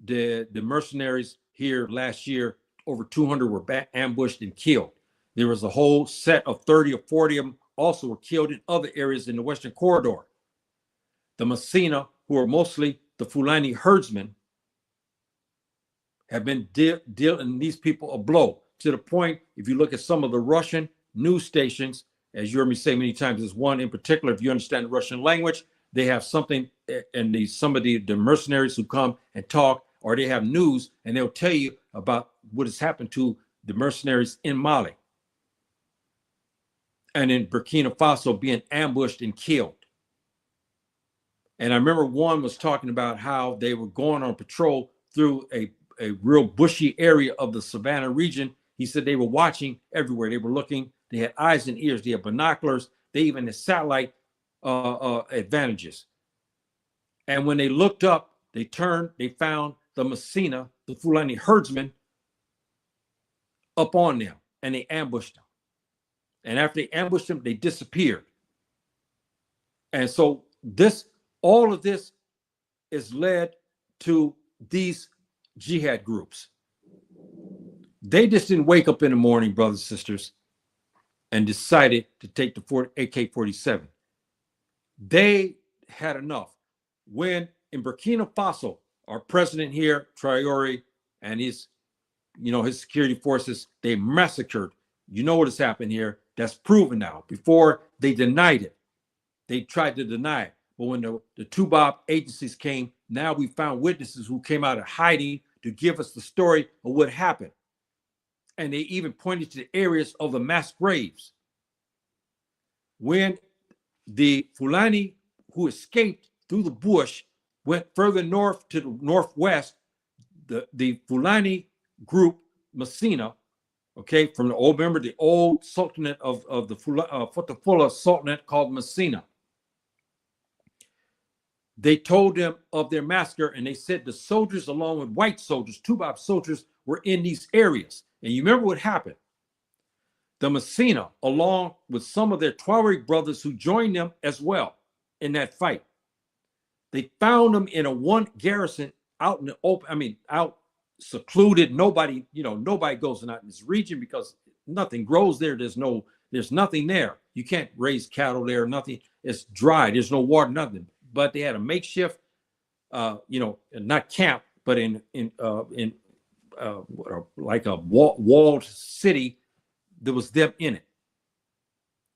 the mercenaries here last year, over 200 were ambushed and killed. There was a whole set of 30 or 40 of them also were killed in other areas in the Western Corridor. The Messina, who are mostly the Fulani herdsmen, have been dealing these people a blow, to the point, if you look at some of the Russian news stations, as you heard me say many times, there's one in particular, if you understand the Russian language, they have something, and the mercenaries who come and talk, or they have news, and they'll tell you about what has happened to the mercenaries in Mali and in Burkina Faso being ambushed and killed. And I remember one was talking about how they were going on patrol through a real bushy area of the savannah region. He said they were watching everywhere. They were looking. They had eyes and ears. They had binoculars. They even had satellite advantages. And when they looked up, they turned, they found the Messina, the Fulani herdsmen, up on them, and they ambushed them. And after they ambushed them, they disappeared. And so all of this is led to these jihad groups. They just didn't wake up in the morning, brothers and sisters, and decided to take the AK-47. They had enough. When in Burkina Faso, our president here, Traoré, and his security forces, they massacred. You know what has happened here? That's proven now. Before, they denied it. They tried to deny it. But when the Tubab agencies came, now we found witnesses who came out of hiding to give us the story of what happened. And they even pointed to the areas of the mass graves. When the Fulani who escaped through the bush went further north to the northwest, the Fulani group, Messina, okay, from the old sultanate of the Futafula sultanate called Messina. They told them of their massacre, and they said the soldiers, along with white soldiers, Tubab soldiers, were in these areas. And you remember what happened? The Messina, along with some of their Tuareg brothers who joined them as well in that fight, they found them in a one garrison out in the open, out secluded. Nobody goes out in this region because nothing grows there. There's nothing there. You can't raise cattle there, nothing. It's dry. There's no water, nothing. But they had a makeshift, not camp, but like a walled city. There was them in it.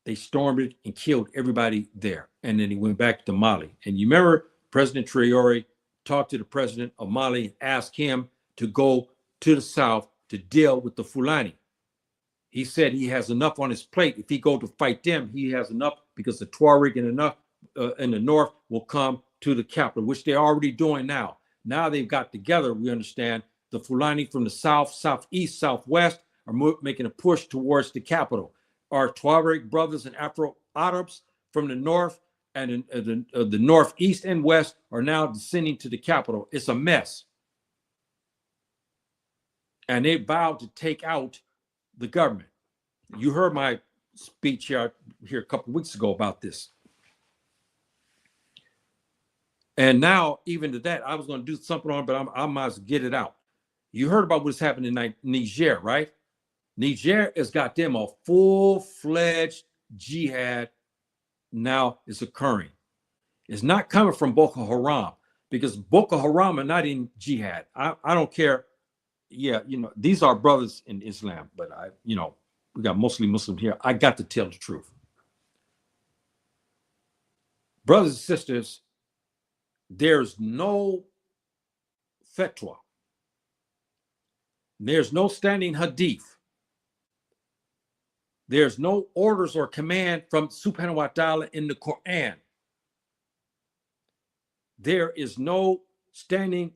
They stormed it and killed everybody there. And then he went back to Mali. And you remember President Traoré talked to the president of Mali and asked him to go to the south to deal with the Fulani. He said he has enough on his plate. If he go to fight them, he has enough because the Tuareg and enough in the north will come to the capital, which they're already doing now. Now they've got together, we understand, the Fulani from the south, southeast, southwest are making a push towards the capital. Our Tuareg brothers and Afro-Arabs from the north and the north, east, and west are now descending to the capital. It's a mess. And they vowed to take out the government. You heard my speech here a couple of weeks ago about this. And now, even to that, I was going to do something on it, but I might as well get it out. You heard about what's happening in Niger, right? Niger has got them a full-fledged jihad now is occurring. It's not coming from Boko Haram, because Boko Haram are not in jihad. I don't care. Yeah, these are brothers in Islam, but we got mostly Muslims here. I got to tell the truth. Brothers and sisters, there's no fatwa. There's no standing hadith. There's no orders or command from Subhanahu wa ta'ala in the Quran. There is no standing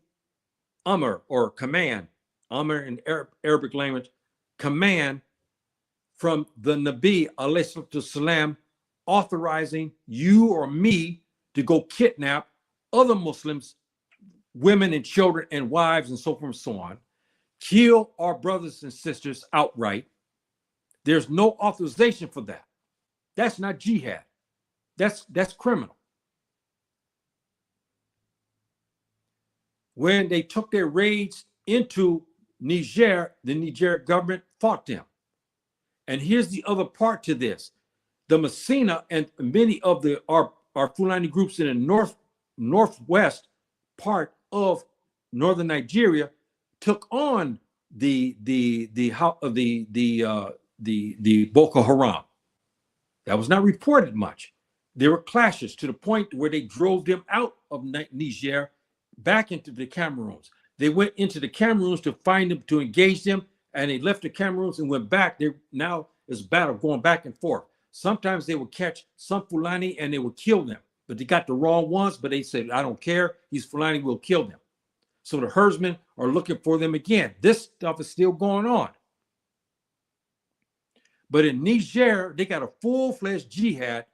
amr or command, amr in Arabic language, command from the Nabi alayhi salam authorizing you or me to go kidnap other Muslims, women and children and wives and so forth and so on, kill our brothers and sisters outright. There's no authorization for that. That's not jihad. That's criminal. When they took their raids into Niger, the Niger government fought them. And here's the other part to this. The Messina and many of our Fulani groups in the northwest part of northern Nigeria took on the Boko Haram. That was not reported much. There were clashes to the point where they drove them out of Niger back into the Cameroons. They went into the Cameroons to find them, to engage them, and they left the Cameroons and went back. Now it's a battle going back and forth. Sometimes they would catch some Fulani and they would kill them, but they got the wrong ones, but they said, I don't care, these Fulani will kill them. So the herdsmen are looking for them again. This stuff is still going on. But in Niger, they got a full-fledged jihad.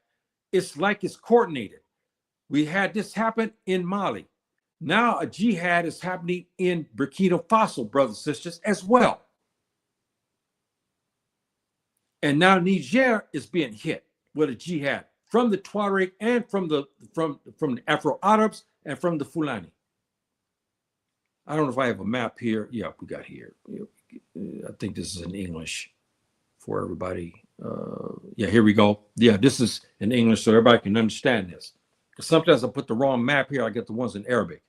It's like it's coordinated. We had this happen in Mali. Now a jihad is happening in Burkina Faso, brothers and sisters, as well. And now Niger is being hit with a jihad from the Tuareg and from the Afro-Arabs and from the Fulani. I don't know if I have a map here. Yeah, we got here. I think this is in English for everybody. Yeah, here we go. Yeah, this is in English so everybody can understand this. Because sometimes I put the wrong map here. I get the ones in Arabic.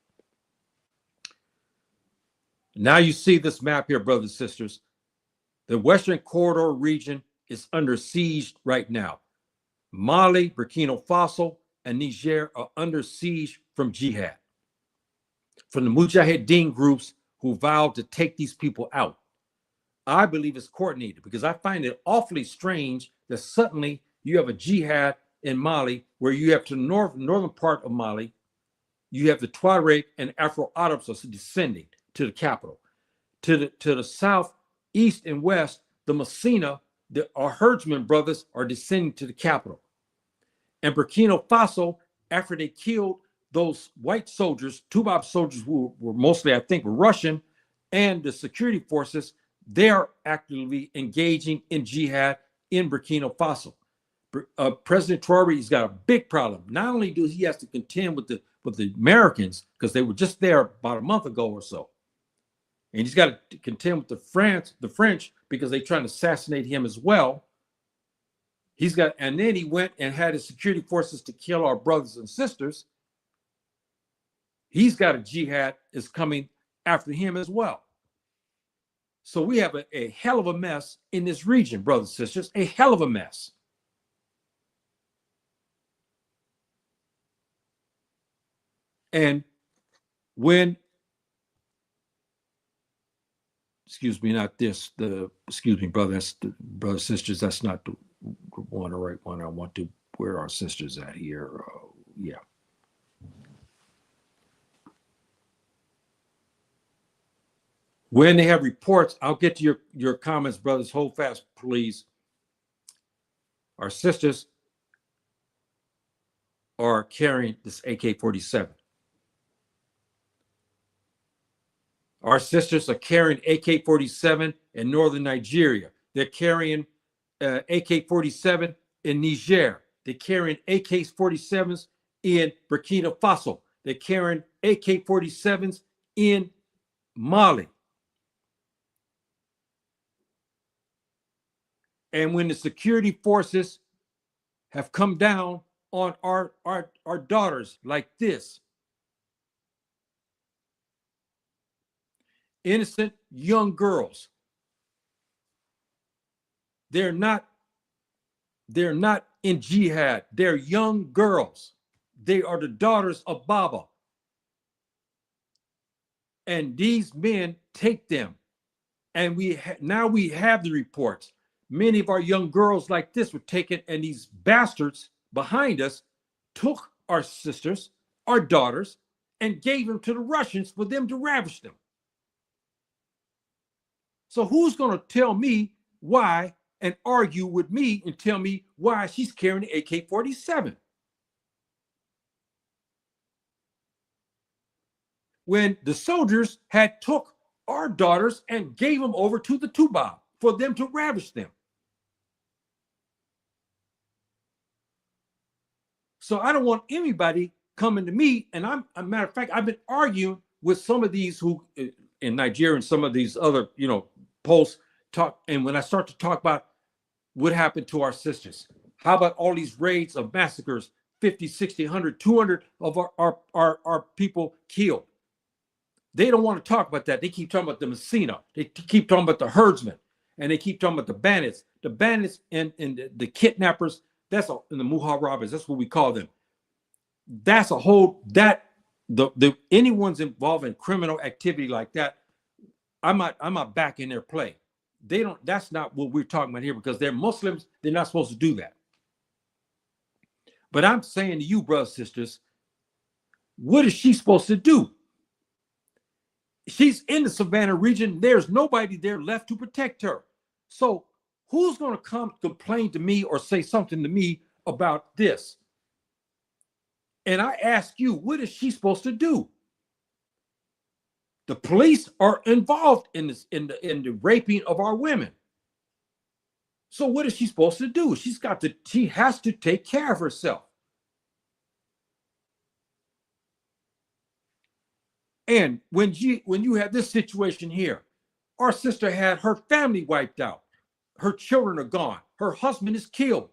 Now you see this map here, brothers and sisters. The Western Corridor region is under siege right now. Mali, Burkina Faso, and Niger are under siege from jihad, from the Mujahideen groups who vowed to take these people out. I believe it's coordinated because I find it awfully strange that suddenly you have a jihad in Mali where you have to the northern part of Mali, you have the Tuareg and Afro-Arabs are descending to the capital. To the south, east, and west, the Messina, our herdsmen brothers are descending to the capital. And Burkina Faso, after they killed those white soldiers, Tubab soldiers who were mostly, I think, Russian, and the security forces, they're actively engaging in jihad in Burkina Faso. President Traore has got a big problem. Not only does he have to contend with the Americans, because they were just there about a month ago or so, and he's got to contend with the French because they're trying to assassinate him as well. And then he went and had his security forces to kill our brothers and sisters. He's got a jihad is coming after him as well. So we have a hell of a mess in this region, brothers and sisters, a hell of a mess. And when, excuse me, not this, excuse me, brothers, sisters, that's not the one, the right one. I want to, where are our sisters at here? Yeah. When they have reports, I'll get to your comments, brothers. Hold fast, please. Our sisters are carrying this AK-47. Our sisters are carrying AK-47 in northern Nigeria. They're carrying AK-47 in Niger. They're carrying AK-47s in Burkina Faso. They're carrying AK-47s in Mali. And when the security forces have come down on our daughters like this, innocent young girls, they're not in jihad. They're young girls. They are the daughters of Baba. And these men take them. And now we have the reports. Many of our young girls like this were taken, and these bastards behind us took our sisters, our daughters, and gave them to the Russians for them to ravish them. So who's going to tell me why and argue with me and tell me why she's carrying the AK-47? When the soldiers had took our daughters and gave them over to the Tuba for them to ravish them. So I don't want anybody coming to me, and a matter of fact, I've been arguing with some of these who in Nigeria and some of these other, posts talk. And when I start to talk about what happened to our sisters, how about all these raids of massacres, 50, 60, 100, 200 of our people killed? They don't want to talk about that. They keep talking about the Messina. They keep talking about the herdsmen, and they keep talking about the bandits and the kidnappers. That's in the Muharabas. That's what we call them. That's a whole anyone's involved in criminal activity like that. I'm not backing their play. They don't. That's not what we're talking about here, because they're Muslims. They're not supposed to do that. But I'm saying to you, brothers, sisters, what is she supposed to do? She's in the Savannah region. There's nobody there left to protect her. So who's going to come complain to me or say something to me about this? And I ask you, what is she supposed to do? The police are involved in this, in the raping of our women. So what is she supposed to do? She has to take care of herself. And when you have this situation here, our sister had her family wiped out. Her children are gone. Her husband is killed.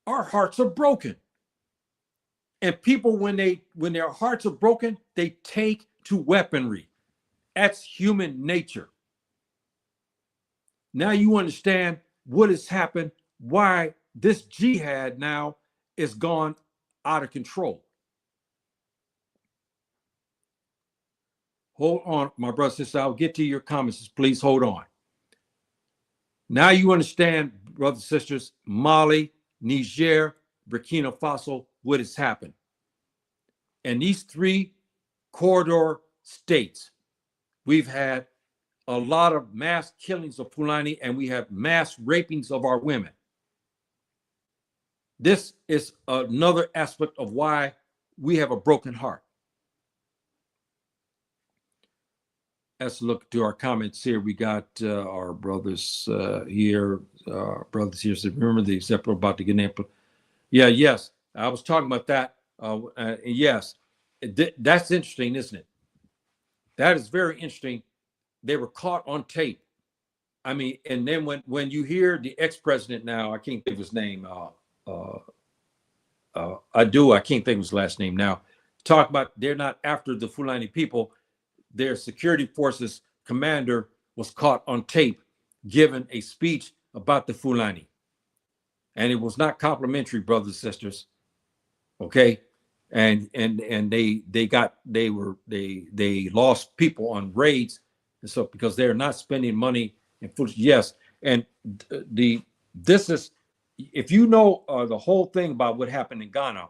Our hearts are broken. And people, when their hearts are broken, they take to weaponry. That's human nature. Now you understand what has happened, why this jihad now is gone out of control. Hold on, my brother, sister. I'll get to your comments. Please hold on. Now you understand, brothers and sisters, Mali, Niger, Burkina Faso, what has happened. And these three corridor states, we've had a lot of mass killings of Fulani, and we have mass rapings of our women. This is another aspect of why we have a broken heart. Let's look to our comments here. We got our brothers here. So remember the example about the Ghanaian. Yeah, yes. I was talking about that. Yes. That's interesting, isn't it? That is very interesting. They were caught on tape. I mean, and then when you hear the ex-president now, I can't think of his name. I can't think of his last name now. Talk about they're not after the Fulani people. Their security forces commander was caught on tape giving a speech about the Fulani. And it was not complimentary, brothers and sisters. Okay. And they lost people on raids. And so because they're not spending money in food. Yes. And this is, if you know the whole thing about what happened in Ghana,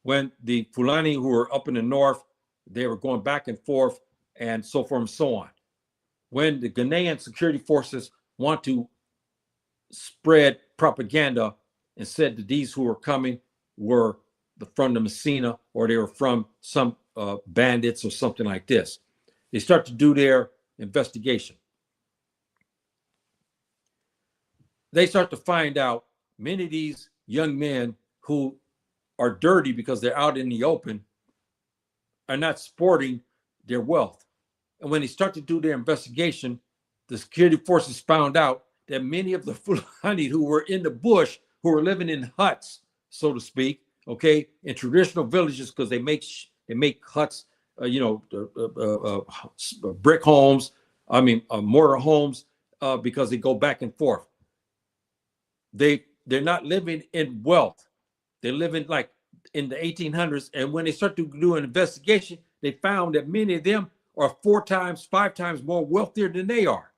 when the Fulani who were up in the north, they were going back and forth and so forth and so on. When the Ghanaian security forces want to spread propaganda and said that these who were coming were from the Messina, or they were from some bandits or something like this. They start to do their investigation. They start to find out many of these young men who are dirty because they're out in the open are not sporting their wealth. And when they start to do their investigation, the security forces found out that many of the Fulani who were in the bush, who were living in huts, so to speak, okay, in traditional villages, because they make huts, brick homes, mortar homes, because they go back and forth. They're not living in wealth. They're living like in the 1800s. And when they start to do an investigation, they found that many of them are 4 times, 5 times more wealthier than they are.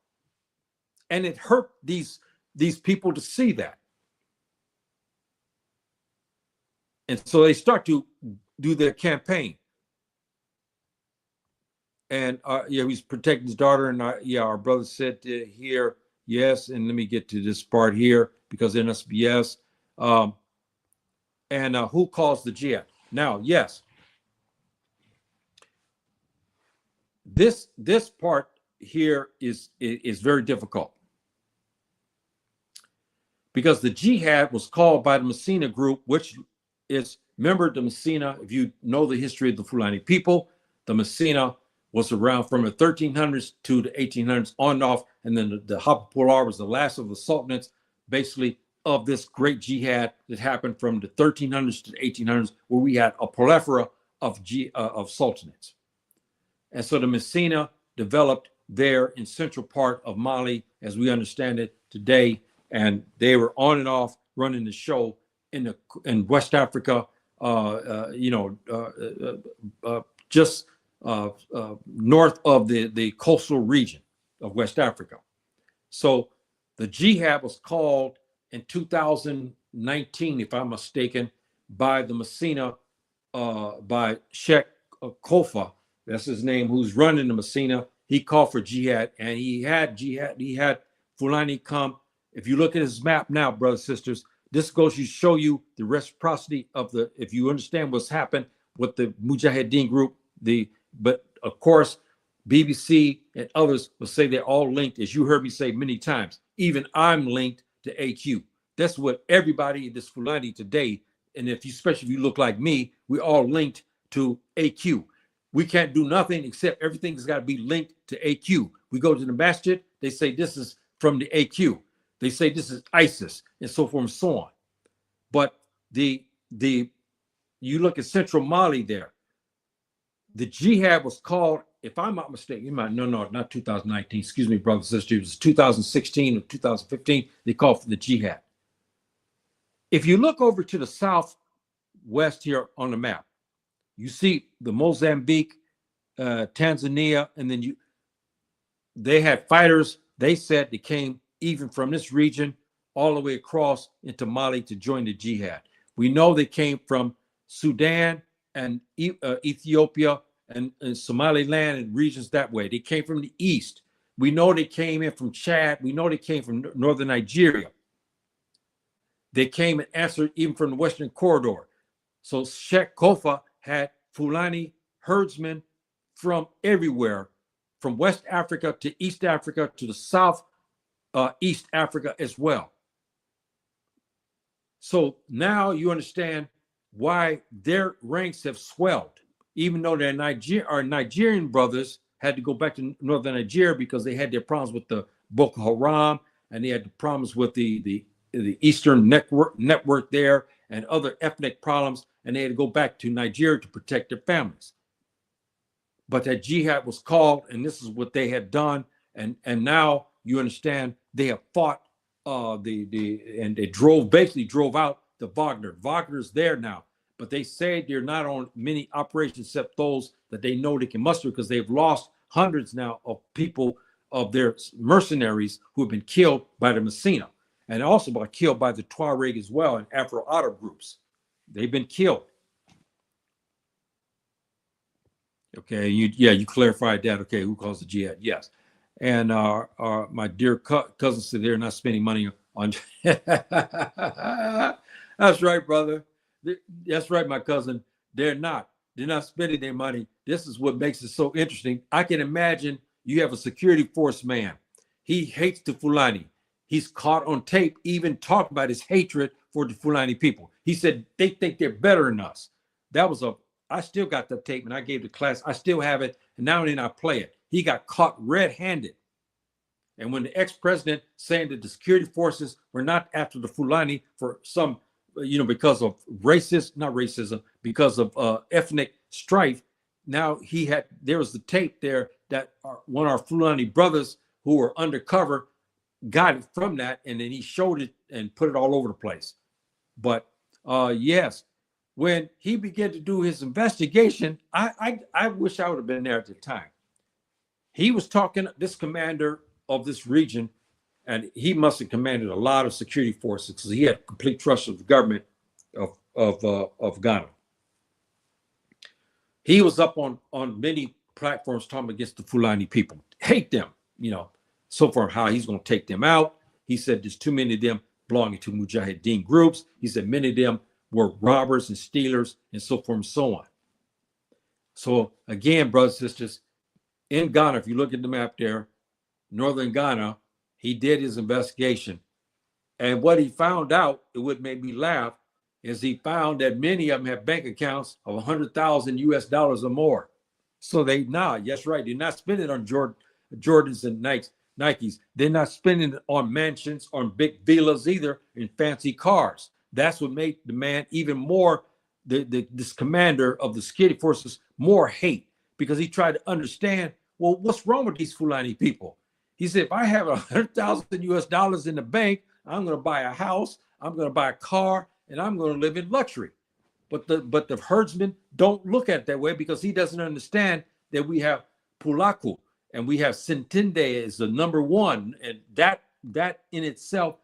And it hurt these people to see that. And so they start to do their campaign. And he's protecting his daughter. And our brother said here, yes. And let me get to this part here, because there must be yes. And who calls the jihad? Now, yes. This part here is very difficult, because the jihad was called by the Messina group, which is, remember the Messina, if you know the history of the Fulani people, the Messina was around from the 1300s to the 1800s on and off, and then the Hapapular was the last of the sultanates, basically, of this great jihad that happened from the 1300s to the 1800s, where we had a plethora of sultanates. And so the Messina developed there in central part of Mali, as we understand it today, and they were on and off running the show in West Africa, just north of the coastal region of West Africa. So the jihad was called in 2019, if I'm mistaken, by the Messina, by Sheikh Kofa, that's his name, who's running the Messina. He called for jihad, and he had Fulani come. If you look at his map now, brothers and sisters, this goes to show you the reciprocity of if you understand what's happened with the Mujahideen group, but of course, BBC and others will say they're all linked, as you heard me say many times. Even I'm linked to AQ. That's what everybody in this Fulani today, and especially if you look like me, we all linked to AQ. We can't do nothing except everything's got to be linked to AQ. We go to the masjid, they say this is from the AQ. They say this is ISIS, and so forth and so on. But you look at central Mali there, the jihad was called, if I'm not mistaken, not 2019, excuse me, brothers and sisters, it was 2016 or 2015, they called for the jihad. If you look over to the southwest here on the map, you see the Mozambique, Tanzania, and then they had fighters, they said they came even from this region all the way across into Mali to join the jihad. We know they came from Sudan and Ethiopia and Somaliland and regions that way. They came from the east. We know they came in from Chad. We know they came from northern Nigeria. They came and answered even from the Western Corridor. So Sheikh Kofa had Fulani herdsmen from everywhere, from West Africa to East Africa to the South East Africa as well. So now you understand why their ranks have swelled, even though our Nigerian brothers had to go back to northern Nigeria because they had their problems with the Boko Haram, and they had the problems with the Eastern network there and other ethnic problems, and they had to go back to Nigeria to protect their families. But that jihad was called, and this is what they had done, and now you understand they have fought and they basically drove out the Wagner. Wagner's there now, but they say they're not on many operations except those that they know they can muster, because they've lost hundreds now of people, of their mercenaries who have been killed by the Messina, and also killed by the Tuareg as well, and Afro-Arab groups. They've been killed. Okay, you clarified that. Okay, who calls the jihad? Yes. And my dear cousin said they're not spending money on. That's right, brother. That's right, my cousin. They're not. They're not spending their money. This is what makes it so interesting. I can imagine you have a security force man. He hates the Fulani. He's caught on tape even talking about his hatred for the Fulani people. He said they think they're better than us. That was a. I still got the tape, and I gave the class. I still have it, and now and then I play it. He got caught red-handed. And when the ex-president saying that the security forces were not after the Fulani for some, because of not racism, because of ethnic strife, now there was the tape there that one of our Fulani brothers who were undercover got it from that, and then he showed it and put it all over the place. But yes, when he began to do his investigation, I wish I would have been there at the time. He was talking, this commander of this region, and he must have commanded a lot of security forces because he had complete trust of the government of Ghana. He was up on many platforms talking against the Fulani people, hate them, so far how he's going to take them out. He said there's too many of them belonging to Mujahideen groups. He said many of them were robbers and stealers and so forth and so on. So again, brothers and sisters, in Ghana, if you look at the map there, northern Ghana, he did his investigation. And what he found out, it would make me laugh, is he found that many of them have bank accounts of 100,000 US dollars or more. So yes, right. They're not spending on Jordans and Nikes. They're not spending on mansions, on big villas either, in fancy cars. That's what made the man even more, this commander of the security forces, more hate, because he tried to understand, well, what's wrong with these Fulani people? He said, if I have 100,000 US dollars in the bank, I'm going to buy a house, I'm going to buy a car, and I'm going to live in luxury. But the herdsman don't look at it that way, because he doesn't understand that we have Pulaku and we have Sintinde as the number one, and that in itself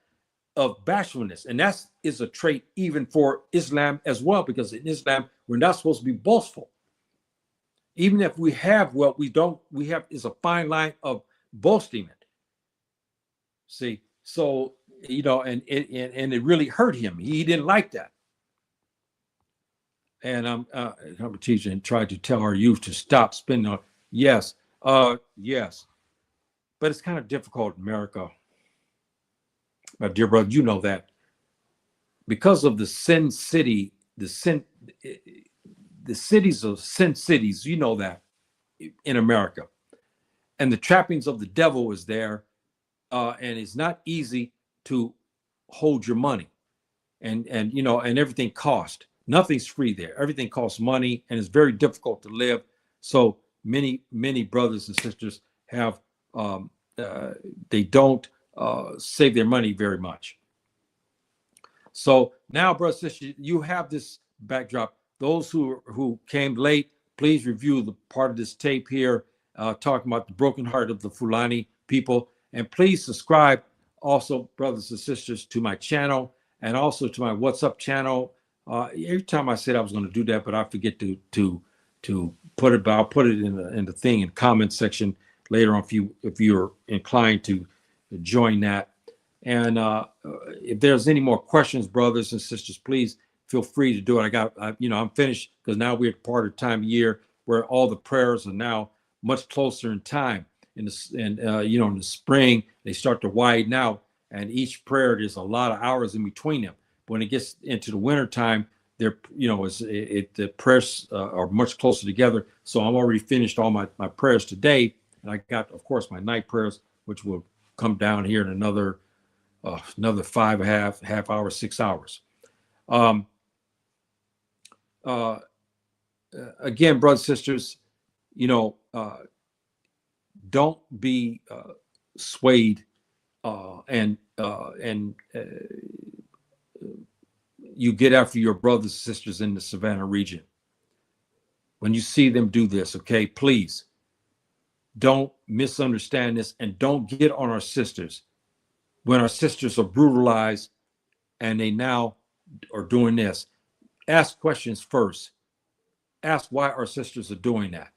of bashfulness, and that is a trait even for Islam as well, because in Islam we're not supposed to be boastful. Even if we have what we have is a fine line of boasting it. See, so and it really hurt him. He didn't like that. And I'm a teacher and tried to tell our youth to stop spending on yes, but it's kind of difficult in America, my dear brother. You know that because of the sin city, the cities of sin cities, you know that in America, and the trappings of the devil is there, and it's not easy to hold your money, and everything costs. Nothing's free there. Everything costs money, and it's very difficult to live. So many brothers and sisters have they don't save their money very much. So now, brothers and sisters, you have this backdrop. Those who came late, please review the part of this tape here, talking about the broken heart of the Fulani people. And please subscribe also, brothers and sisters, to my channel and also to my WhatsApp channel. Every time I said I was going to do that, but I forget to put it, but I'll put it in the thing in comment section later on if you're inclined to join that. And if there's any more questions, brothers and sisters, please feel free to do it. I'm finished, because now we're at part of the time of year where all the prayers are now much closer in time. In the spring, they start to widen out, and each prayer, there's a lot of hours in between them. When it gets into the winter time, the prayers are much closer together. So I'm already finished all my prayers today, and I got, of course, my night prayers, which will come down here in another 5.5 hours, 6 hours. Again, brothers and sisters, don't be swayed and you get after your brothers and sisters in the Savannah region. When you see them do this, okay, please don't misunderstand this, and don't get on our sisters when our sisters are brutalized and they now are doing this. Ask questions first. Ask why our sisters are doing that.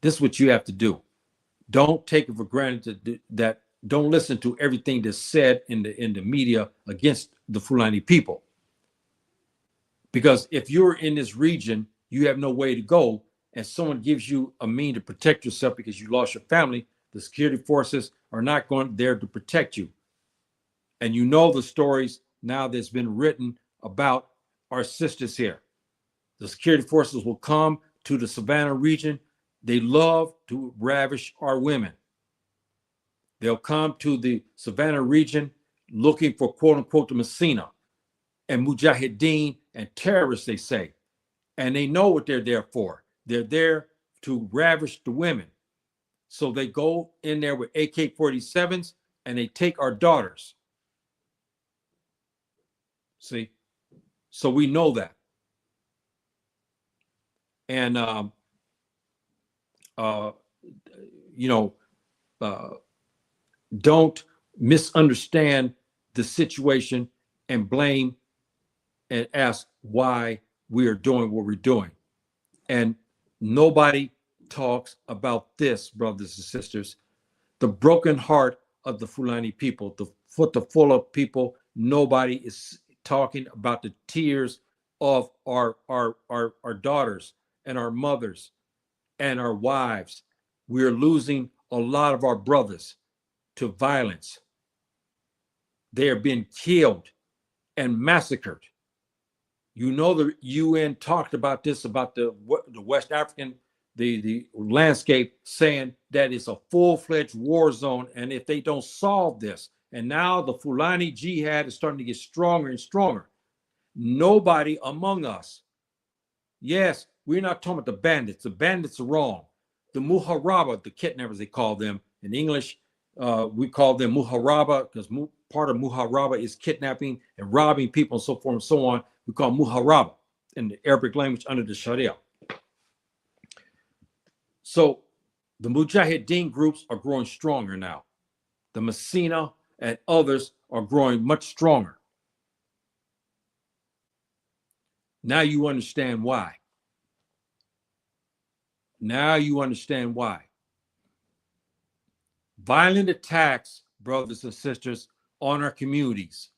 This is what you have to do. Don't take it for granted that don't listen to everything that's said in the media against the Fulani people. Because if you're in this region, you have no way to go, and someone gives you a mean to protect yourself because you lost your family, the security forces are not going there to protect you. And you know the stories now that's been written about our sisters here. The security forces will come to the Savannah region. They love to ravish our women. They'll come to the Savannah region looking for, quote unquote, the Messina and Mujahideen and terrorists, they say. And they know what they're there for. They're there to ravish the women. So they go in there with AK-47s and they take our daughters. See? So we know that. And, you know, don't misunderstand the situation and blame and ask why we are doing what we're doing. And nobody talks about this, brothers and sisters. The broken heart of the Fulani people, the Futafula people, nobody is talking about the tears of our daughters and our mothers and our wives. We're losing a lot of our brothers to violence. They are being killed and massacred. You know, the UN talked about this, about the West African, the landscape, saying that it's a full-fledged war zone. And if they don't solve this, and now the Fulani jihad is starting to get stronger and stronger. Nobody among us, yes, we're not talking about the bandits. The bandits are wrong. The Muharaba, the kidnappers, they call them in English, we call them Muharaba because part of Muharaba is kidnapping and robbing people and so forth and so on. We call Muharaba in the Arabic language under the Sharia. So the Mujahideen groups are growing stronger now. The Messina and others are growing much stronger. Now you understand why. Now you understand why. Violent attacks, brothers and sisters, on our communities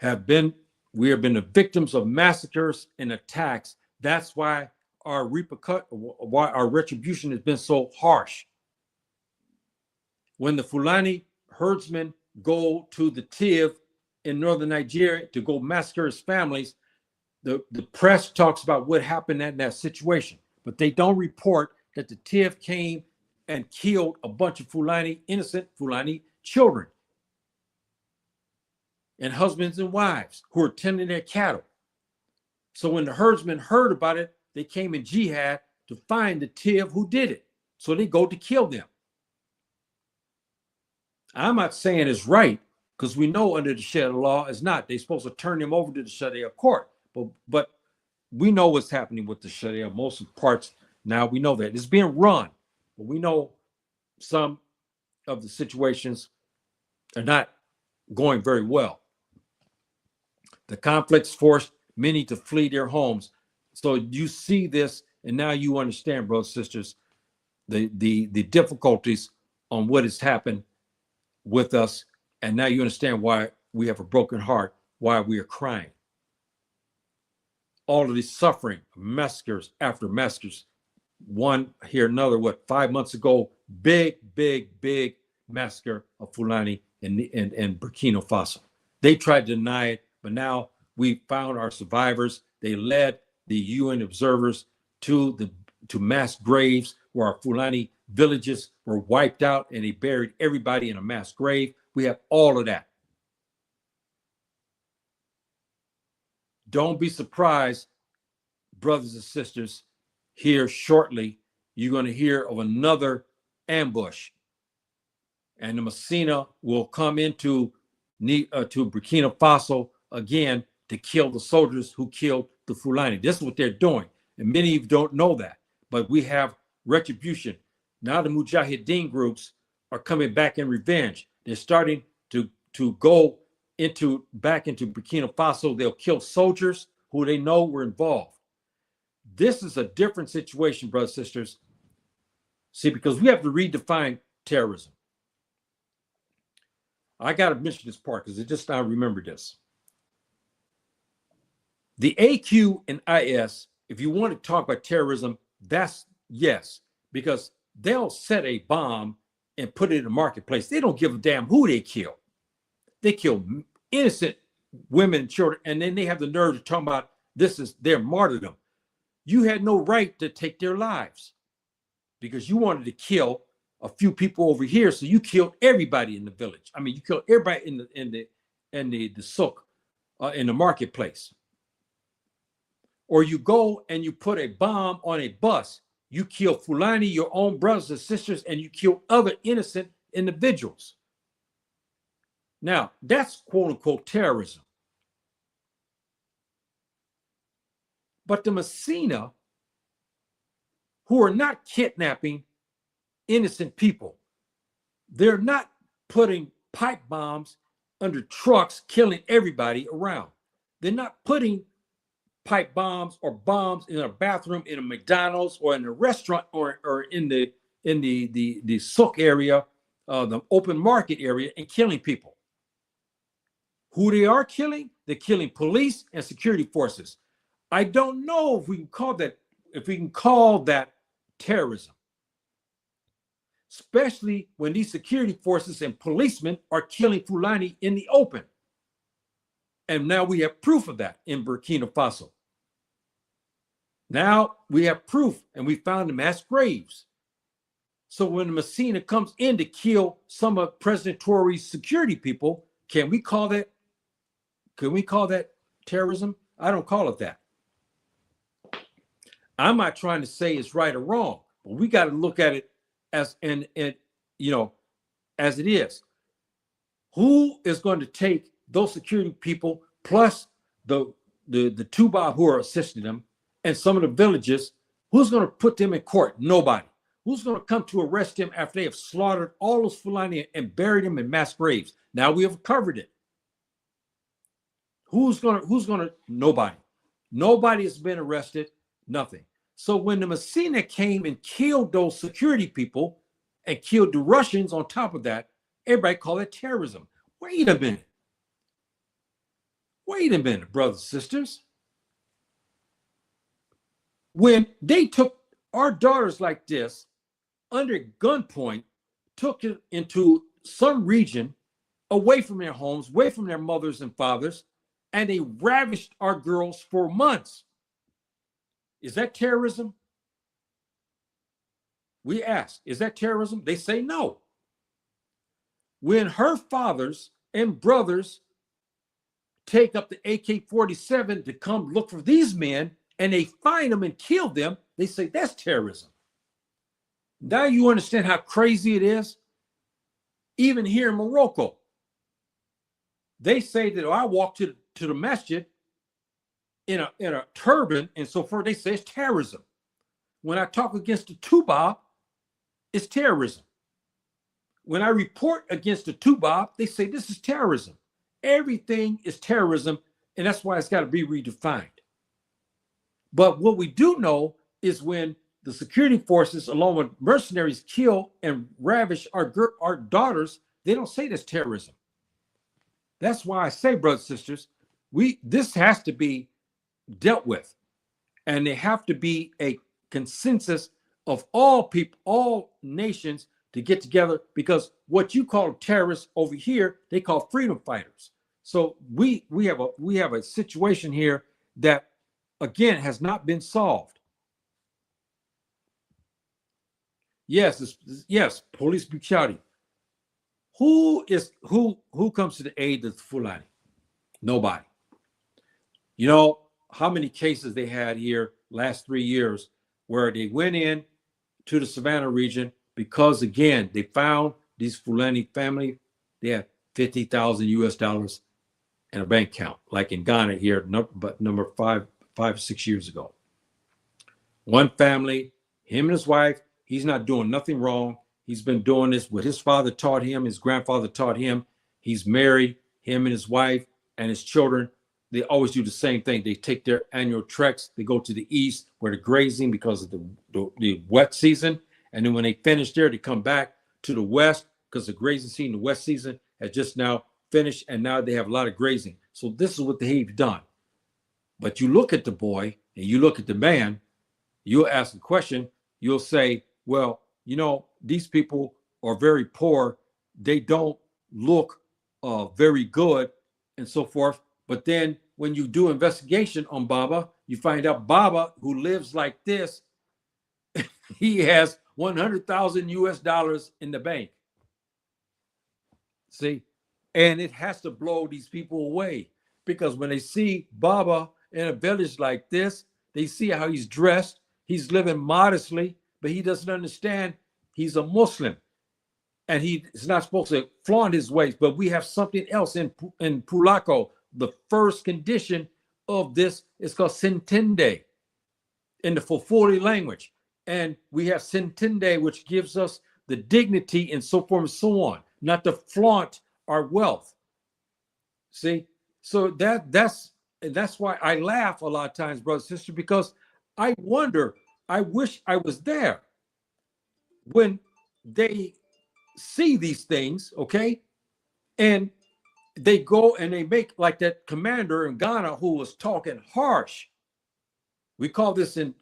we have been the victims of massacres and attacks. That's why our retribution has been so harsh. When the Fulani herdsmen go to the Tiv in northern Nigeria to go massacre his families, the press talks about what happened in that situation, but they don't report that the Tiv came and killed a bunch of Fulani, innocent Fulani children and husbands and wives who were tending their cattle. So when the herdsmen heard about it, they came in jihad to find the Tiv who did it. So they go to kill them. I'm not saying it's right, because we know under the Sharia law it's not. They're supposed to turn them over to the Sharia court. But we know what's happening with the Sharia. Most of the parts now, we know that it's being run. But we know some of the situations are not going very well. The conflicts forced many to flee their homes. So you see this, and now you understand, brothers and sisters, the difficulties on what has happened with us. And now you understand why we have a broken heart, why we are crying. All of this suffering, massacres after massacres. One here, another, 5 months ago, big massacre of Fulani in Burkina Faso. They tried to deny it, but now we found our survivors. They led the UN observers to mass graves where our Fulani villages were wiped out, and they buried everybody in a mass grave. We have all of that. Don't be surprised, brothers and sisters, here shortly, you're going to hear of another ambush. And the Messina will come into to Burkina Faso again to kill the soldiers who killed the Fulani. This is what they're doing. And many of you don't know that. But we have retribution. Now the Mujahideen groups are coming back in revenge. They're starting to go back into Burkina Faso. They'll kill soldiers who they know were involved. This is a different situation, brothers and sisters. See, because we have to redefine terrorism. I got to mention this part because I remember this. The AQ and IS, if you want to talk about terrorism, that's yes, because they'll set a bomb and put it in the marketplace. They don't give a damn who they kill. They kill innocent women and children, and then they have the nerve to talk about this is their martyrdom. You had no right to take their lives because you wanted to kill a few people over here, so you killed everybody in the village. I mean, you killed everybody in the souk, in the marketplace. Or you go and you put a bomb on a bus. You kill Fulani, your own brothers and sisters, and you kill other innocent individuals. Now, that's quote unquote terrorism. But the Messina, who are not kidnapping innocent people, they're not putting pipe bombs under trucks, killing everybody around. They're not putting pipe bombs or bombs in a bathroom in a McDonald's or in a restaurant or in the souk area, the open market area, and killing people. Who they are killing? They're killing police and security forces. I don't know if we can call that terrorism, especially when these security forces and policemen are killing Fulani in the open. And now we have proof of that in Burkina Faso. Now we have proof, and we found the mass graves. So when the Messina comes in to kill some of President Touré's security people, can we call that terrorism? I don't call it that. I'm not trying to say it's right or wrong, but we got to look at it as as it is. Who is going to take those security people plus the Tuba who are assisting them and some of the villages? Who's going to put them in court? Nobody. Who's going to come to arrest them after they have slaughtered all those Fulani and buried them in mass graves? Now we have covered it. Who's gonna? Nobody. Nobody has been arrested. Nothing. So when the Messina came and killed those security people and killed the Russians on top of that, everybody called it terrorism. Wait a minute. Wait a minute, brothers and sisters. When they took our daughters like this under gunpoint, took it into some region away from their homes, away from their mothers and fathers, and they ravished our girls for months. Is that terrorism? We ask, is that terrorism? They say no. When her fathers and brothers take up the AK-47 to come look for these men and they find them and kill them, they say that's terrorism. Now you understand how crazy it is? Even here in Morocco, they say that I walked to the masjid in a turban and so forth. They say it's terrorism. When I talk against the Tuba, it's terrorism. When I report against the Tuba, they say this is terrorism. Everything is terrorism, and that's why it's got to be redefined. But what we do know is when the security forces, along with mercenaries, kill and ravish our daughters, they don't say that's terrorism. That's why I say, brothers and sisters, this has to be dealt with, and there have to be a consensus of all people, all nations, to get together, because what you call terrorists over here, they call freedom fighters. So we have a situation here that again has not been solved. Yes, police brutality. Who comes to the aid of the Fulani? Nobody. You know how many cases they had here last 3 years where they went in to the Savannah region because, again, they found these Fulani family, they had $50,000 in a bank account, like in Ghana here, number 5 or 6 years ago. One family, him and his wife, he's not doing nothing wrong. He's been doing this what his father taught him, his grandfather taught him. He's married, him and his wife and his children. They always do the same thing. They take their annual treks. They go to the east where they're grazing because of the wet season. And then when they finish there, they come back to the west because the grazing season, the west season has just now finished, and now they have a lot of grazing. So this is what they've done. But you look at the boy and you look at the man, you'll ask a question, you'll say, well, you know, these people are very poor. They don't look very good and so forth. But then when you do investigation on Baba, you find out Baba, who lives like this, he has 100,000 US dollars in the bank. See, and it has to blow these people away, because when they see Baba in a village like this, they see how he's dressed. He's living modestly, but he doesn't understand he's a Muslim and he is not supposed to flaunt his ways. But we have something else in Pulaco. The first condition of this is called Sintende in the Futafula language. And we have Sintende, which gives us the dignity and so forth and so on, not to flaunt our wealth. See, so that's why I laugh a lot of times, brother, sister, because I wonder, I wish I was there when they see these things, okay? And they go and they make like that commander in Ghana who was talking harsh. We call this in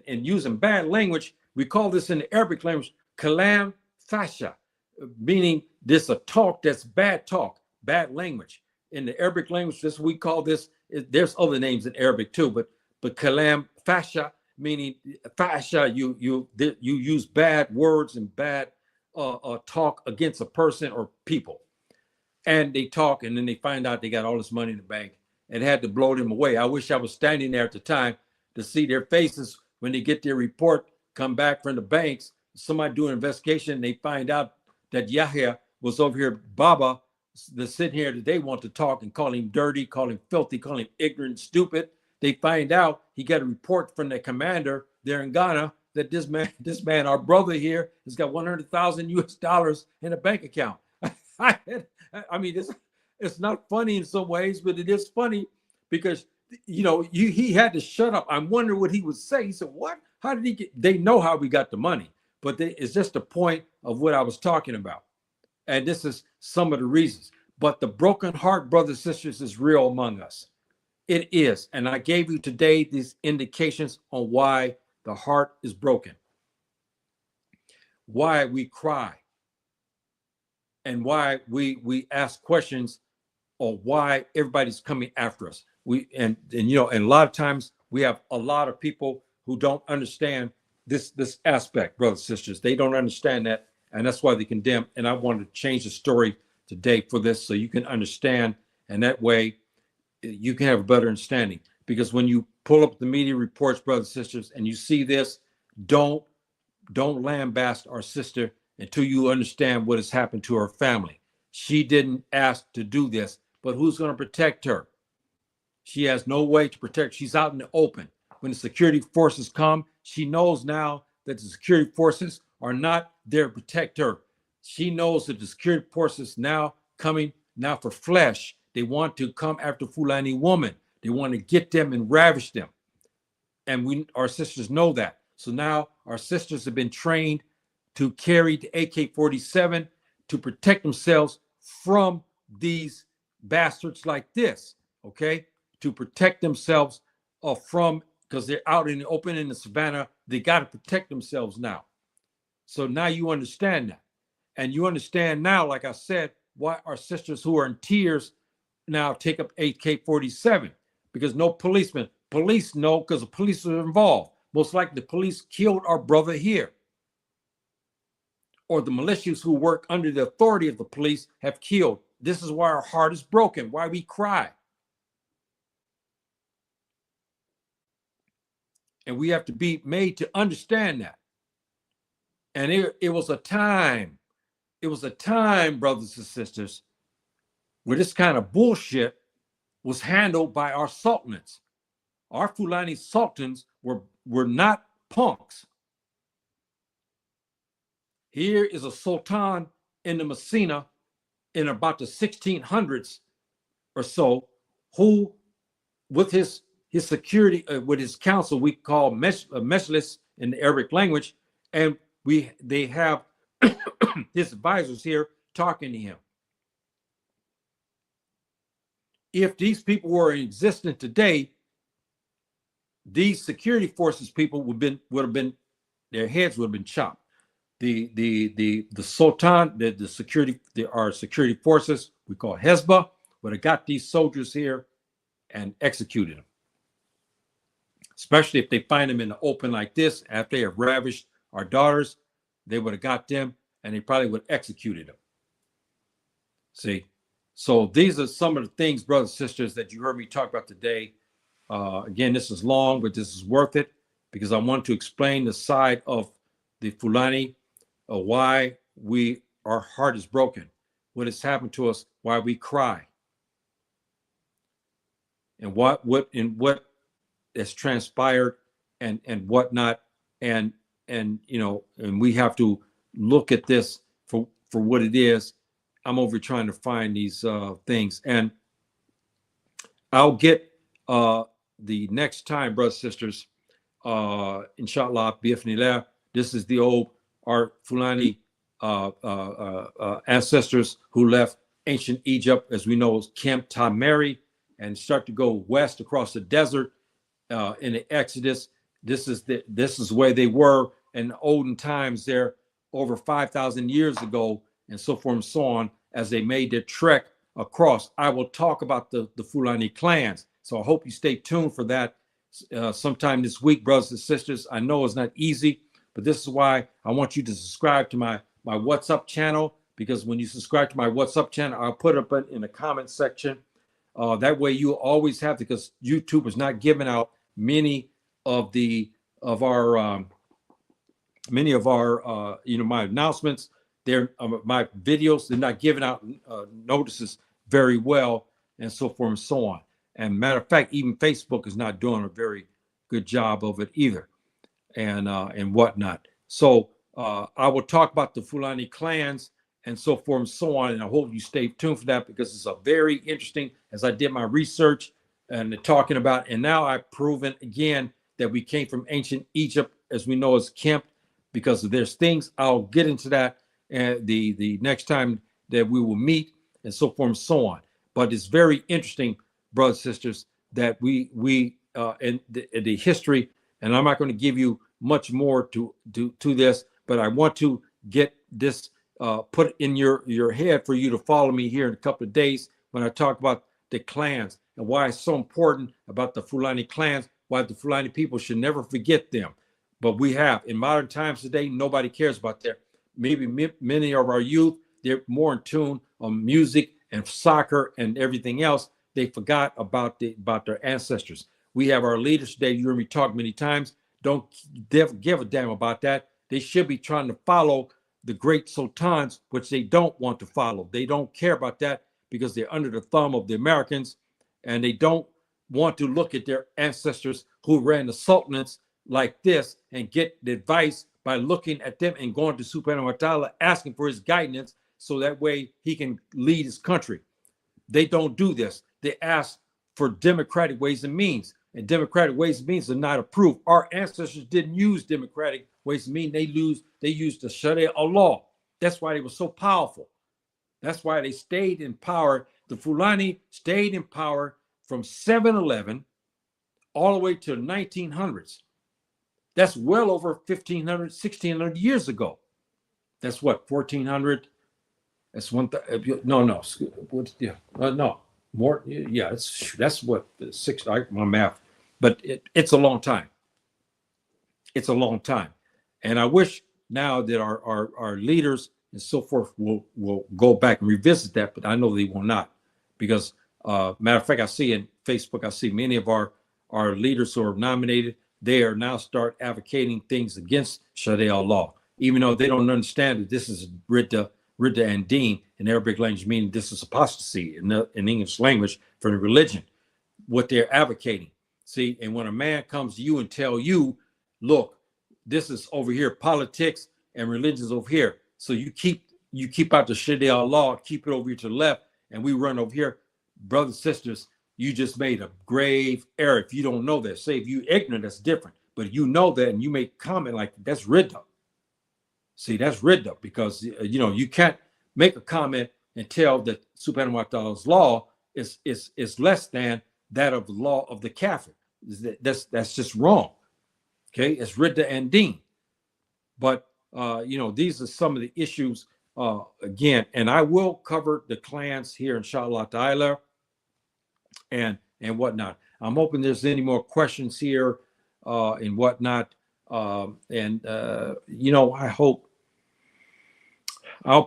using bad language, we call this in the Arabic language, kalam fasha, meaning this a talk that's bad talk, bad language. In the Arabic language, this we call this, there's other names in Arabic too, but kalam fasha, meaning fasha, you use bad words and bad talk against a person or people. And they talk, and then they find out they got all this money in the bank, and had to blow them away. I wish I was standing there at the time to see their faces when they get their report, come back from the banks. Somebody do an investigation, and they find out that Yahya was over here, Baba, that's sitting here that they want to talk and call him dirty, call him filthy, call him ignorant, stupid. They find out he got a report from the commander there in Ghana that this man, our brother here, has got 100,000 US dollars in a bank account. I mean, it's not funny in some ways, but it is funny because, you know, he had to shut up. I'm wondering what he would say. He said, what? How did he get? They know how we got the money, but it's just the point of what I was talking about. And this is some of the reasons. But the broken heart, brothers and sisters, is real among us. It is. And I gave you today these indications on why the heart is broken, why we cry, and why we ask questions, or why everybody's coming after us. And you know, and a lot of times we have a lot of people who don't understand this aspect, brothers and sisters. They don't understand that, and that's why they condemn. And I wanted to change the story today for this, so you can understand, and that way you can have a better understanding. Because when you pull up the media reports, brothers and sisters, and you see this, don't lambaste our sister until you understand what has happened to her family. She didn't ask to do this, but who's going to protect her? She has no way to protect. She's out in the open. When the security forces come, she knows now that the security forces are not there to protect her. She knows that the security forces now coming now for flesh. They want to come after Fulani woman. They want to get them and ravish them. And our sisters know that. So now our sisters have been trained to carry the AK-47 to protect themselves from these bastards like this, okay? To protect themselves from, because they're out in the open in the savannah, they got to protect themselves now. So now you understand that. And you understand now, like I said, why our sisters who are in tears now take up AK-47, because no police know, because the police are involved. Most likely the police killed our brother here, or the militias who work under the authority of the police have killed. This is why our heart is broken, why we cry. And we have to be made to understand that. And it was a time, brothers and sisters, where this kind of bullshit was handled by our sultans. Our Fulani sultans were not punks. Here is a sultan in the Messina in about the 1600s or so, who, with his security, with his council, we call mejlis in the Arabic language, and they have his advisors here talking to him. If these people were in existence today, these security forces people would have been their heads would have been chopped. The Sultan, the security, our security forces, we call Hezbollah, would have got these soldiers here and executed them. Especially if they find them in the open like this, after they have ravished our daughters, they would have got them and they probably would have executed them. See, so these are some of the things, brothers and sisters, that you heard me talk about today. Again, this is long, but this is worth it because I want to explain the side of the Fulani, why our heart is broken, what has happened to us, why we cry, and what has transpired and whatnot, and we have to look at this for what it is. I'm over trying to find these things, and I'll get the next time, brothers and sisters, inshallah, bi'ifnillah. This is the our Fulani ancestors who left ancient Egypt, as we know, as Camp Tamari, and start to go west across the desert in the Exodus. This is where they were in the olden times there, over 5,000 years ago, and so forth and so on, as they made their trek across. I will talk about the Fulani clans, so I hope you stay tuned for that sometime this week, brothers and sisters. I know it's not easy, but this is why I want you to subscribe to my WhatsApp channel, because when you subscribe to my WhatsApp channel, I'll put up in the comment section. That way you always have to, because YouTube is not giving out many of our my announcements. My videos, they're not giving out notices very well, and so forth and so on. And matter of fact, even Facebook is not doing a very good job of it either, and whatnot. So I will talk about the Fulani clans and so forth and so on, and I hope you stay tuned for that, because it's a very interesting, as I did my research and talking about, and now I've proven again that we came from ancient Egypt, as we know as Kemp, because there's things, I'll get into that the next time that we will meet, and so forth and so on. But it's very interesting, brothers and sisters, that we in the history, and I'm not going to give you much more to this, but I want to get this put in your head for you to follow me here in a couple of days when I talk about the clans and why it's so important about the Fulani clans, why the Fulani people should never forget them. But we have, in modern times today, nobody cares about that. Maybe many of our youth, they're more in tune on music and soccer and everything else. They forgot about their ancestors. We have our leaders today. You heard me talk many times. Don't give a damn about that. They should be trying to follow the great sultans, which they don't want to follow. They don't care about that because they're under the thumb of the Americans, and they don't want to look at their ancestors who ran the sultanates like this and get the advice by looking at them and going to Subhanahu wa Ta'ala, asking for his guidance so that way he can lead his country. They don't do this. They ask for democratic ways and means, and democratic ways and means are not approved. Our ancestors didn't use democratic ways and means. They used the Sharia law. That's why they were so powerful. That's why they stayed in power. The Fulani stayed in power from 711 all the way to the 1900s. That's well over 1,500, 1,600 years ago. That's what, 1,400? That's one. No. Yeah, no more. Yeah, that's what six. My math, but it's a long time. It's a long time, and I wish now that our leaders and so forth will go back and revisit that, but I know they will not, because matter of fact, I see in Facebook, I see many of our leaders who are nominated, they are now start advocating things against Sharia law, even though they don't understand that this is Ridda and Deen in Arabic language, meaning this is apostasy in English language for the religion, what they're advocating. See, and when a man comes to you and tell you, look, this is over here, politics and religion is over here. So you keep out the Sharia law, keep it over here to the left, and we run over here. Brothers, sisters, you just made a grave error. If you don't know that, say if you ignorant, that's different. But you know that and you make comment like that's Ridda. See, that's ridda, because you can't make a comment and tell that subhanahu wa ta'ala's law is less than that of the law of the kafir. That's just wrong. Okay, it's ridda and deen. But these are some of the issues again, and I will cover the clans here, inshallah ta'ala, and whatnot. I'm hoping there's any more questions here and whatnot. I hope I'll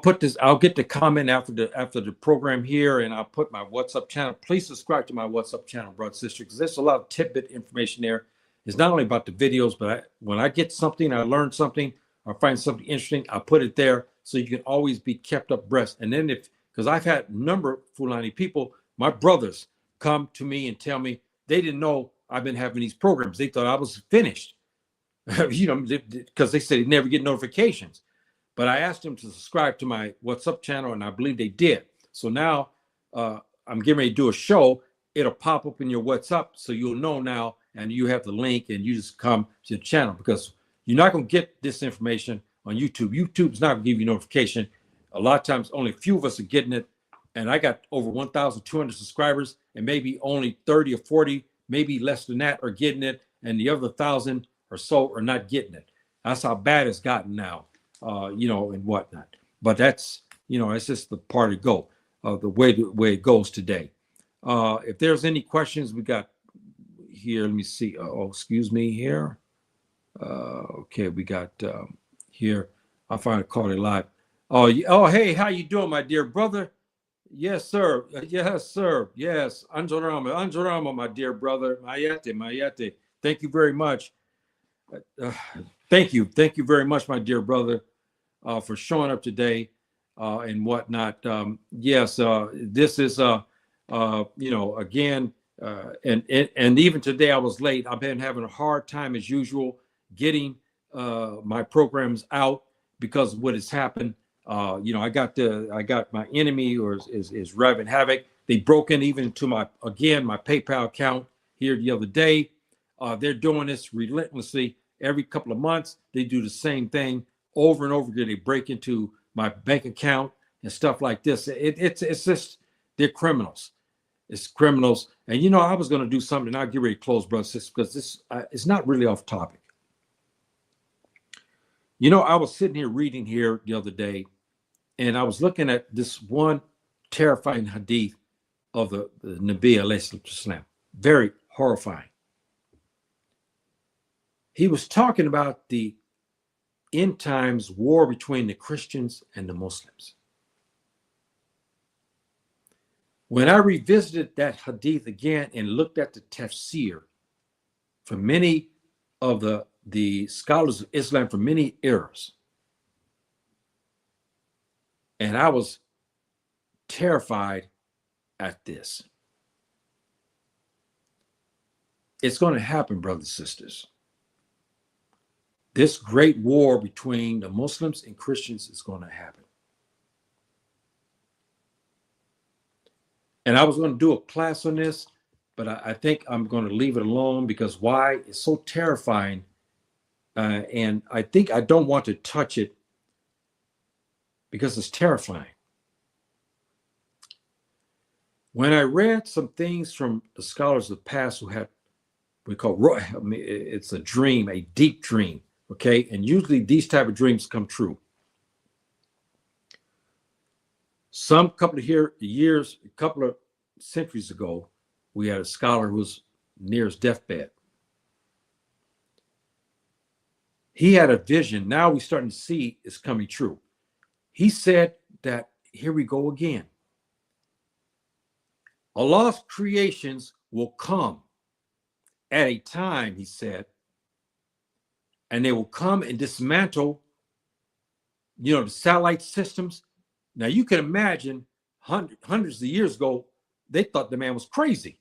get the comment after the program here, and I'll put my WhatsApp channel. Please subscribe to my WhatsApp channel, brother, sister, because there's a lot of tidbit information there. It's not only about the videos, but when I get something, I learn something, or find something interesting, I put it there so you can always be kept abreast. And then because I've had a number of Fulani people, my brothers, come to me and tell me they didn't know I've been having these programs. They thought I was finished, because they said they never get notifications. But I asked them to subscribe to my WhatsApp channel, and I believe they did. So now I'm getting ready to do a show. It'll pop up in your WhatsApp, so you'll know now, and you have the link, and you just come to the channel, because you're not going to get this information on YouTube. YouTube's not going to give you notification. A lot of times, only a few of us are getting it, and I got over 1,200 subscribers, and maybe only 30 or 40, maybe less than that, are getting it, and the other 1,000 or so are not getting it. That's how bad it's gotten now. And whatnot. But that's, it's just the part of the way it goes today. If there's any questions, we got here. Let me see. Excuse me here. Okay, we got here. I'll find a call it live. Hey, how you doing, my dear brother? Yes, sir. Yes, sir. Yes. Anjurama, my dear brother. Mayate. Thank you very much. Thank you very much, my dear brother, for showing up today and whatnot. Yes, this is again, and even today I was late. I've been having a hard time as usual getting my programs out because of what has happened. I got my enemy, or is Raven Havoc. They broke in even to my PayPal account here the other day. They're doing this relentlessly. Every couple of months, they do the same thing over and over again. They break into my bank account and stuff like this. It's just, they're criminals. It's criminals. And I was going to do something, and I'll get ready to close, brother, sister, because this it's not really off topic. I was sitting here reading here the other day, and I was looking at this one terrifying hadith of the Nabi alayhi salam. Very horrifying. He was talking about the end times war between the Christians and the Muslims. When I revisited that hadith again and looked at the tafsir from many of the scholars of Islam from many eras, and I was terrified at this. It's going to happen, brothers and sisters. This great war between the Muslims and Christians is going to happen. And I was going to do a class on this, but I think I'm going to leave it alone, because why? It's so terrifying. And I think I don't want to touch it because it's terrifying. When I read some things from the scholars of the past who had, it's a dream, a deep dream. Okay, and usually these type of dreams come true. Some couple of centuries ago, we had a scholar who was near his deathbed. He had a vision. Now we're starting to see it's coming true. He said that, here we go again. Allah's creations will come at a time, he said, and they will come and dismantle, the satellite systems. Now you can imagine hundreds of years ago, they thought the man was crazy.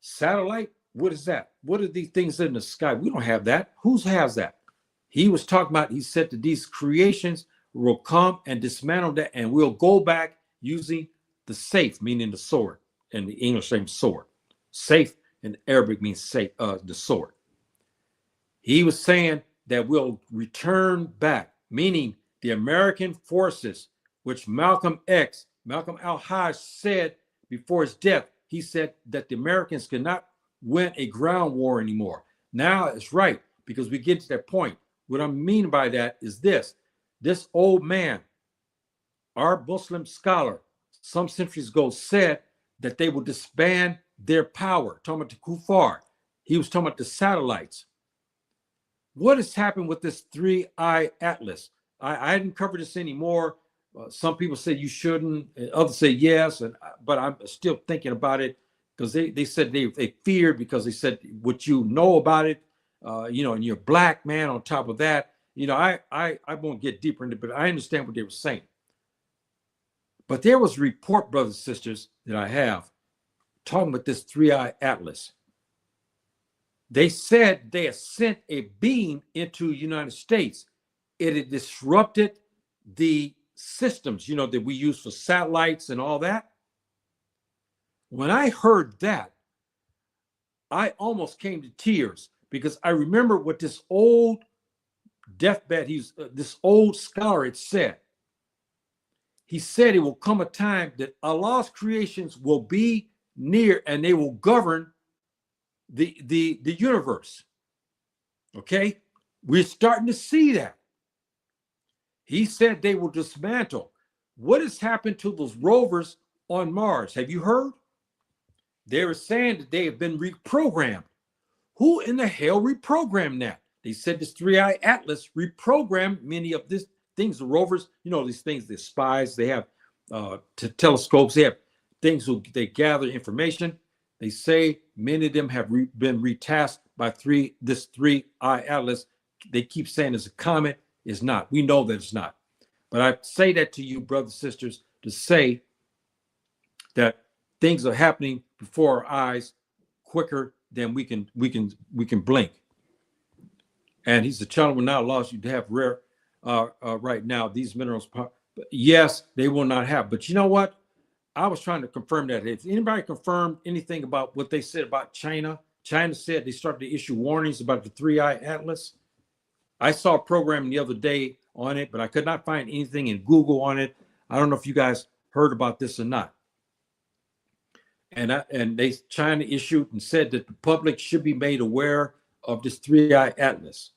Satellite, what is that? What are these things in the sky? We don't have that. Who has that? He was talking about, he said that these creations will come and dismantle that, and we'll go back using the safe, meaning the sword, and the English name sword. Safe in Arabic means the sword. He was saying that we'll return back, meaning the American forces, which Malcolm al-Hajj said before his death. He said that the Americans could not win a ground war anymore. Now it's right, because we get to that point. What I mean by that is this old man, our Muslim scholar, some centuries ago said that they will disband their power, talking about the kuffar. He was talking about the satellites. What has happened with this 3-eye atlas? I didn't cover this anymore. Some people say you shouldn't, and others say yes, but I'm still thinking about it, because they said they feared, because they said what you know about it, and you're a black man on top of that. I won't get deeper into it, but I understand what they were saying. But there was a report, brothers and sisters, that I have talking about this 3-eye atlas. They said they had sent a beam into the United States. It had disrupted the systems, that we use for satellites and all that. When I heard that, I almost came to tears, because I remember what this old deathbed, this old scholar had said. He said it will come a time that Allah's creations will be near and they will govern the universe. Okay? We're starting to see that. He said they will dismantle. What has happened to those rovers on Mars? Have you heard? They were saying that they have been reprogrammed. Who in the hell reprogrammed that? They said this 3-eye atlas reprogrammed many of these things, the rovers, these things, the spies, they have telescopes, they have things they gather information. They say many of them have been retasked by this 3-eye atlas. They keep saying it's a comet. It's not. We know that it's not. But I say that to you, brothers and sisters, to say that things are happening before our eyes quicker than we can blink. And he's the channel will now allows you to have rare right now these minerals. Yes, they will not have. But you know what? I was trying to confirm that. If anybody confirmed anything about what they said about China, China said they started to issue warnings about the 3-eye atlas. I saw a program the other day on it, but I could not find anything in Google on it. I don't know if you guys heard about this or not. And China issued and said that the public should be made aware of this 3-eye atlas.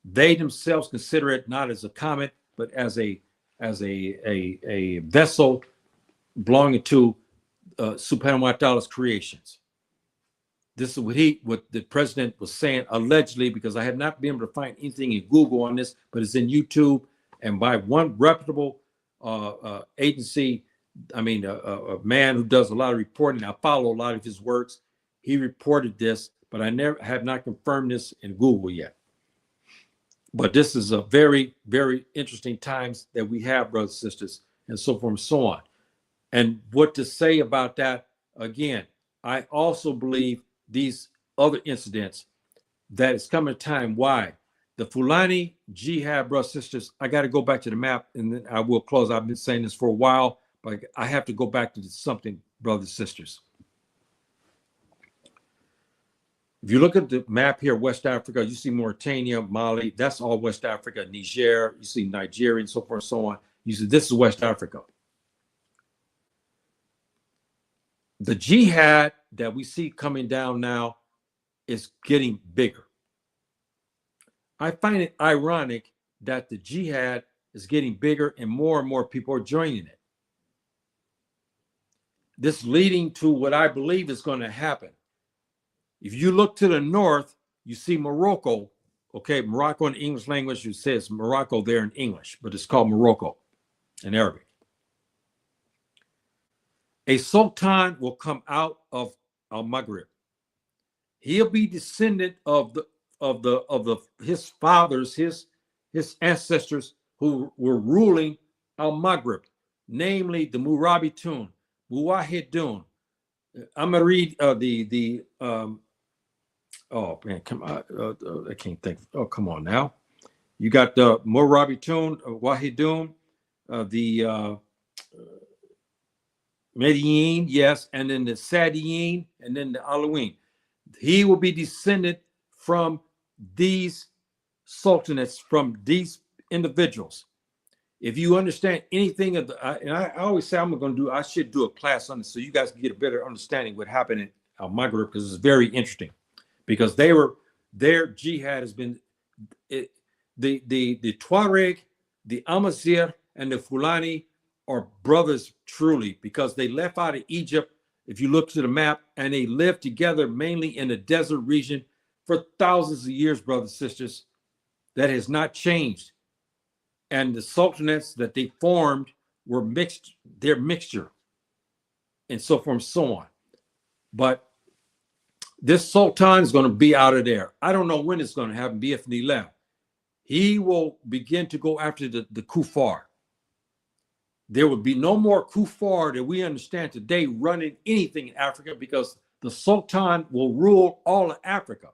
They themselves consider it not as a comet, but as a vessel belonging to Subhanahu wa Ta'ala's creations. This is what the president was saying, allegedly, because I had not been able to find anything in Google on this, but it's in YouTube and by one reputable agency. I mean, a man who does a lot of reporting. I follow a lot of his works. He reported this, but I have not confirmed this in Google yet. But this is a very, very interesting times that we have, brothers and sisters, and so forth and so on. And what to say about that, again, I also believe these other incidents, that it's coming a time. Why? The Fulani Jihad, brothers and sisters, I got to go back to the map and then I will close. I've been saying this for a while, but I have to go back to something, brothers and sisters. If you look at the map here, West Africa, you see Mauritania, Mali, that's all West Africa, Niger, you see Nigeria and so forth and so on. You see, this is West Africa. The jihad that we see coming down now is getting bigger. I find it ironic that the jihad is getting bigger and more people are joining it. This leading to what I believe is going to happen. If you look to the north, you see Morocco. Okay, Morocco in English language, it says Morocco there in English, but it's called Morocco in Arabic. A sultan will come out of Al-Maghrib. He'll be descendant of his fathers, his ancestors who were ruling Al-Maghrib, namely the Murabitun, Muwahidun. I'm gonna read oh man, come on, I can't think. Oh, come on now. You got the Murabitun, Wahidun, the Mediyin, yes, and then the Sadiyin, and then the Alawin. He will be descended from these sultanates, from these individuals, if you understand anything of the, and I always say I should do a class on this so you guys can get a better understanding what happened in my group, because it's very interesting. Because their jihad has been, the Tuareg, the Amazigh, and the Fulani are brothers truly, because they left out of Egypt, if you look to the map, and they lived together mainly in the desert region for thousands of years, brothers and sisters. That has not changed. And the sultanates that they formed were mixed, their mixture, and so forth and so on. But this sultan is going to be out of there. I don't know when it's going to happen, if he left. He will begin to go after the kuffar. There will be no more kuffar that we understand today running anything in Africa, because the sultan will rule all of Africa.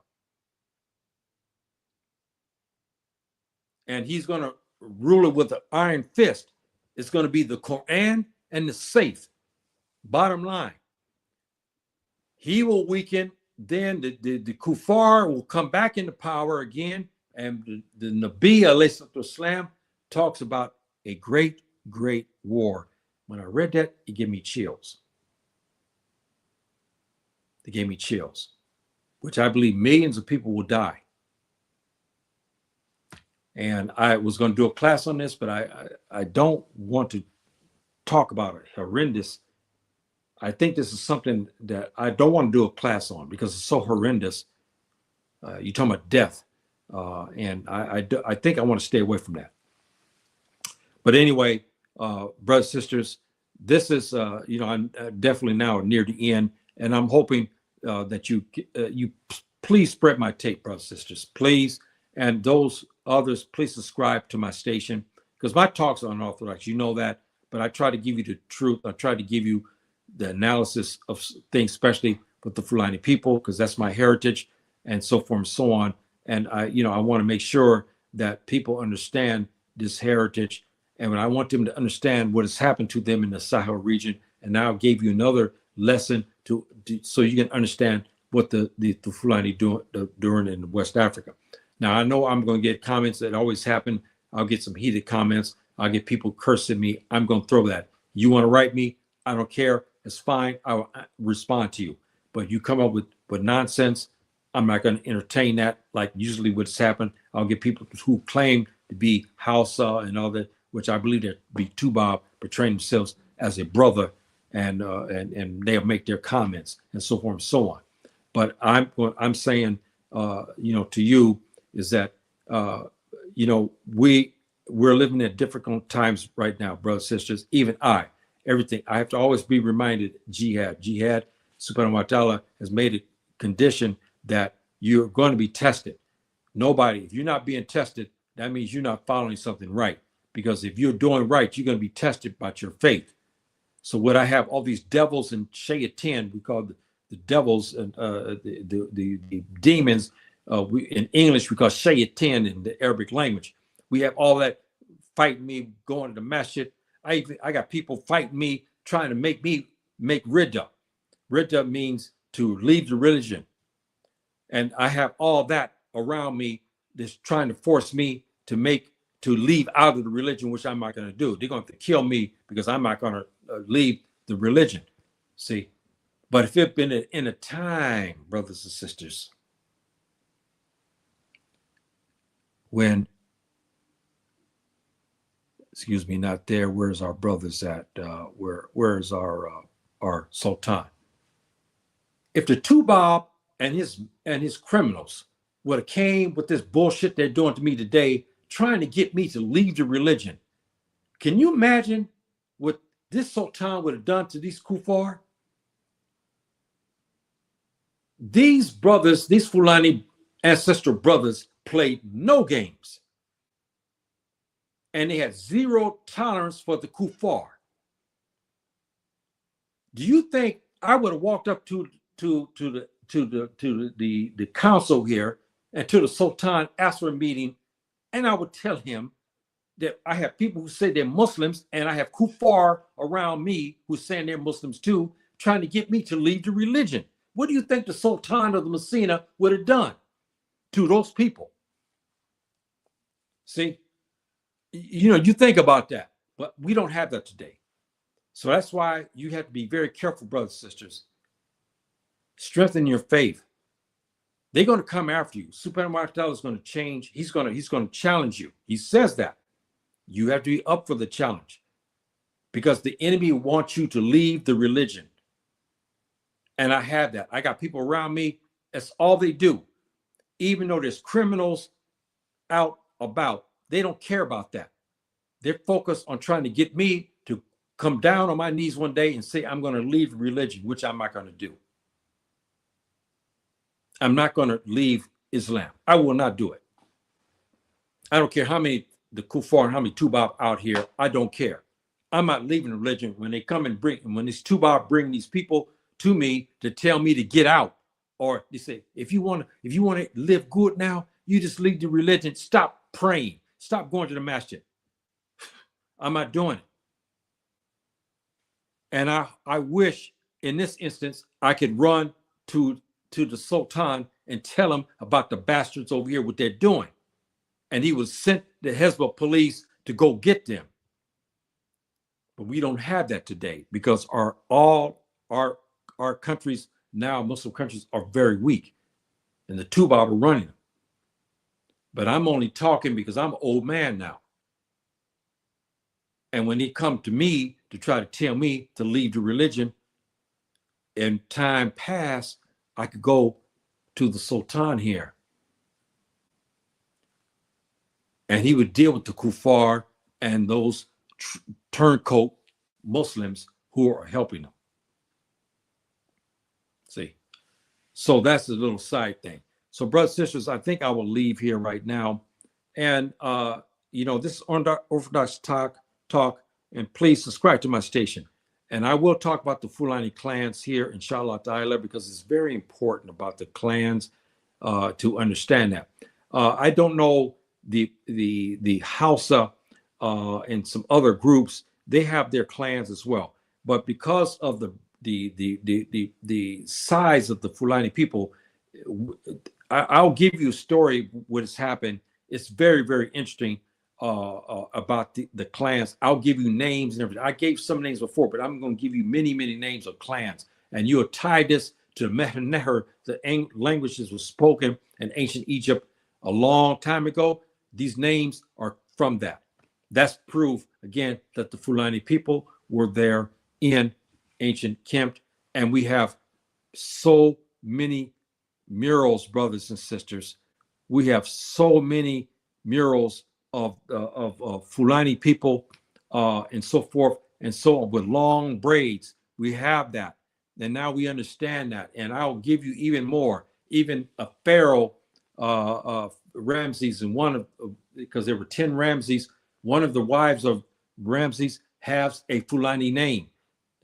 And he's going to rule it with an iron fist. It's going to be the Quran and the Safe. Bottom line. He will weaken. Then the kuffar will come back into power again. And the Nabi alayhi salam talks about a great, great war. When I read that, it gave me chills. It gave me chills, which I believe millions of people will die. And I was going to do a class on this, but I don't want to talk about it. Horrendous. I think this is something that I don't want to do a class on, because it's so horrendous. You're talking about death. And I think I want to stay away from that. But anyway, brothers, sisters, this is, I'm definitely now near the end. And I'm hoping that you please spread my tape, brothers, sisters, please. And those others, please subscribe to my station, because my talks are unorthodox. You know that. But I try to give you the truth. I try to give you the analysis of things, especially with the Fulani people, because that's my heritage, and so forth and so on. And I want to make sure that people understand this heritage, and when I want them to understand what has happened to them in the Sahel region. And now I gave you another lesson so you can understand what the Fulani doing in West Africa. Now I know I'm going to get comments that always happen. I'll get some heated comments. I'll get people cursing me. I'm going to throw that. You want to write me? I don't care. It's fine. I will respond to you. But you come up with nonsense, I'm not going to entertain that. Like usually what's happened, I'll get people who claim to be Hausa and all that, which I believe to be Tubab, portraying themselves as a brother, and they'll make their comments and so forth and so on. But I'm saying, to you is that, we're living at difficult times right now, brothers, sisters. Even everything. I have to always be reminded, jihad, subhanahu wa ta'ala has made a condition that you're going to be tested. If you're not being tested, that means you're not following something right. Because if you're doing right, you're going to be tested by your faith. So what I have, all these devils and shayatin, we call the devils and the demons, in English we call shayatin in the Arabic language. We have all that fighting me, going to the masjid. I got people fighting me, trying to make me make ridda. Ridda means to leave the religion. And I have all that around me that's trying to force me to leave out of the religion, which I'm not going to do. They're going to have to kill me because I'm not going to leave the religion. See, but if it's been in a time, brothers and sisters, when, not there, where's our brothers at? Where's our Sultan? If the Tubab and his criminals would have came with this bullshit they're doing to me today, trying to get me to leave the religion, can you imagine what this Sultan would have done to these kuffar? These brothers, these Fulani ancestral brothers, played no games. And they had zero tolerance for the kuffar. Do you think I would have walked up to the council here and to the Sultan, asked for a meeting, and I would tell him that I have people who say they're Muslims, and I have kuffar around me who's saying they're Muslims too, trying to get me to leave the religion? What do you think the Sultan of the Messina would have done to those people? See, You know, you think about that, but we don't have that today. So that's why you have to be very careful, brothers and sisters. Strengthen your faith. They're going to come after you. Superman Martel is going to change. He's going to challenge you. He says that. You have to be up for the challenge because the enemy wants you to leave the religion. And I have that. I got people around me. That's all they do. Even though there's criminals out about, they don't care about that. They're focused on trying to get me to come down on my knees one day and say, I'm going to leave religion, which I'm not going to do. I'm not going to leave Islam. I will not do it. I don't care how many the kuffar and how many tubab out here. I don't care. I'm not leaving religion. When they come and when these tubab bring these people to me to tell me to get out, or they say, if you want to live good now, you just leave the religion. Stop praying. Stop going to the masjid. I'm not doing it. And I wish in this instance I could run to the Sultan and tell him about the bastards over here, what they're doing. And he was sent the Hezbollah police to go get them. But we don't have that today because our countries now, Muslim countries, are very weak. And the Tubab are running them. But I'm only talking because I'm an old man now. And when they come to me to try to tell me to leave the religion, in time past, I could go to the Sultan here. And he would deal with the kuffar and those turncoat Muslims who are helping them. See? So that's a little side thing. So brothers and sisters, I think I will leave here right now. And, this is Orthodox Talk, and please subscribe to my station. And I will talk about the Fulani clans here, inshallah ta'ala, because it's very important about the clans to understand that. I don't know the Hausa and some other groups, they have their clans as well. But because of the size of the Fulani people, I'll give you a story what has happened. It's very, very interesting about the clans. I'll give you names and everything. I gave some names before, but I'm going to give you many, many names of clans. And you'll tie this to Mehar Neher, the languages were spoken in ancient Egypt a long time ago. These names are from that. That's proof, again, that the Fulani people were there in ancient Kemt. And we have so many murals, brothers and sisters. We have so many murals of Fulani people and so forth and so on with long braids. We have that. And now we understand that. And I'll give you even more. Even a pharaoh, Ramses, and because there were 10 Ramses, one of the wives of Ramses has a Fulani name.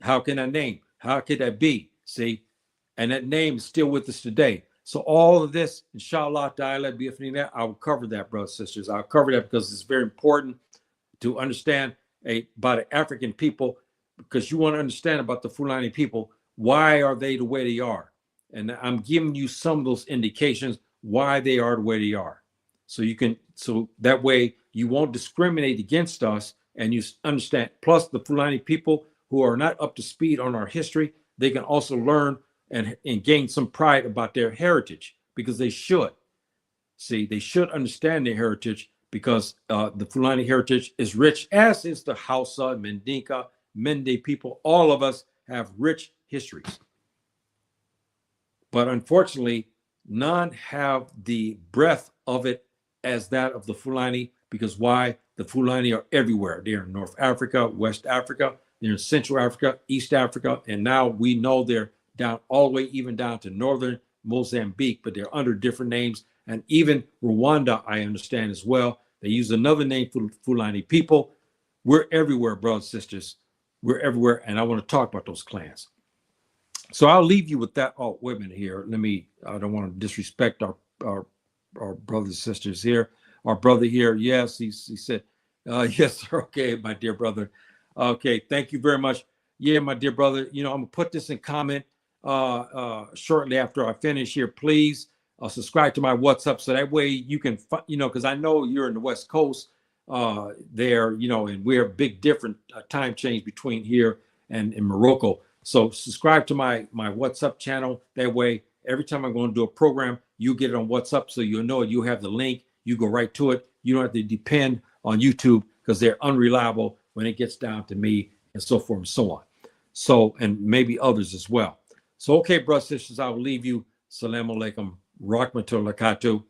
How can that name? How could that be? See? And that name is still with us today. So all of this, inshallah, I will cover that, brothers and sisters. I'll cover that because it's very important to understand about the African people, because you want to understand about the Fulani people. Why are they the way they are? And I'm giving you some of those indications why they are the way they are. So that way you won't discriminate against us and you understand. Plus the Fulani people who are not up to speed on our history, they can also learn and gain some pride about their heritage, because they should. See, they should understand their heritage, because the Fulani heritage is rich, as is the Hausa, Mandinka, Mende people. All of us have rich histories. But unfortunately, none have the breadth of it as that of the Fulani, because why? The Fulani are everywhere. They're in North Africa, West Africa, they're in Central Africa, East Africa, and now we know they're down all the way even down to northern Mozambique, but they're under different names. And even Rwanda, I understand as well. They use another name for Fulani people. We're everywhere, brothers and sisters. We're everywhere, and I want to talk about those clans. So I'll leave you with that. Oh, wait a minute here. I don't want to disrespect our brothers and sisters here. Our brother here, yes, he said, yes, sir. Okay, my dear brother. Okay, thank you very much. Yeah, my dear brother, I'm going to put this in comment shortly after I finish here. Please subscribe to my WhatsApp so that way you can, because I know you're in the West Coast. there, you know, and we're a big different time change between here and in Morocco. So subscribe to my WhatsApp channel. That way, every time I'm going to do a program, you get it on WhatsApp, so you'll know it. You have the link. You go right to it. You don't have to depend on YouTube because they're unreliable when it gets down to me and so forth and so on. So, and maybe others as well. So, okay, brothers and sisters, I will leave you. Salam alaikum. Rahmatullahi.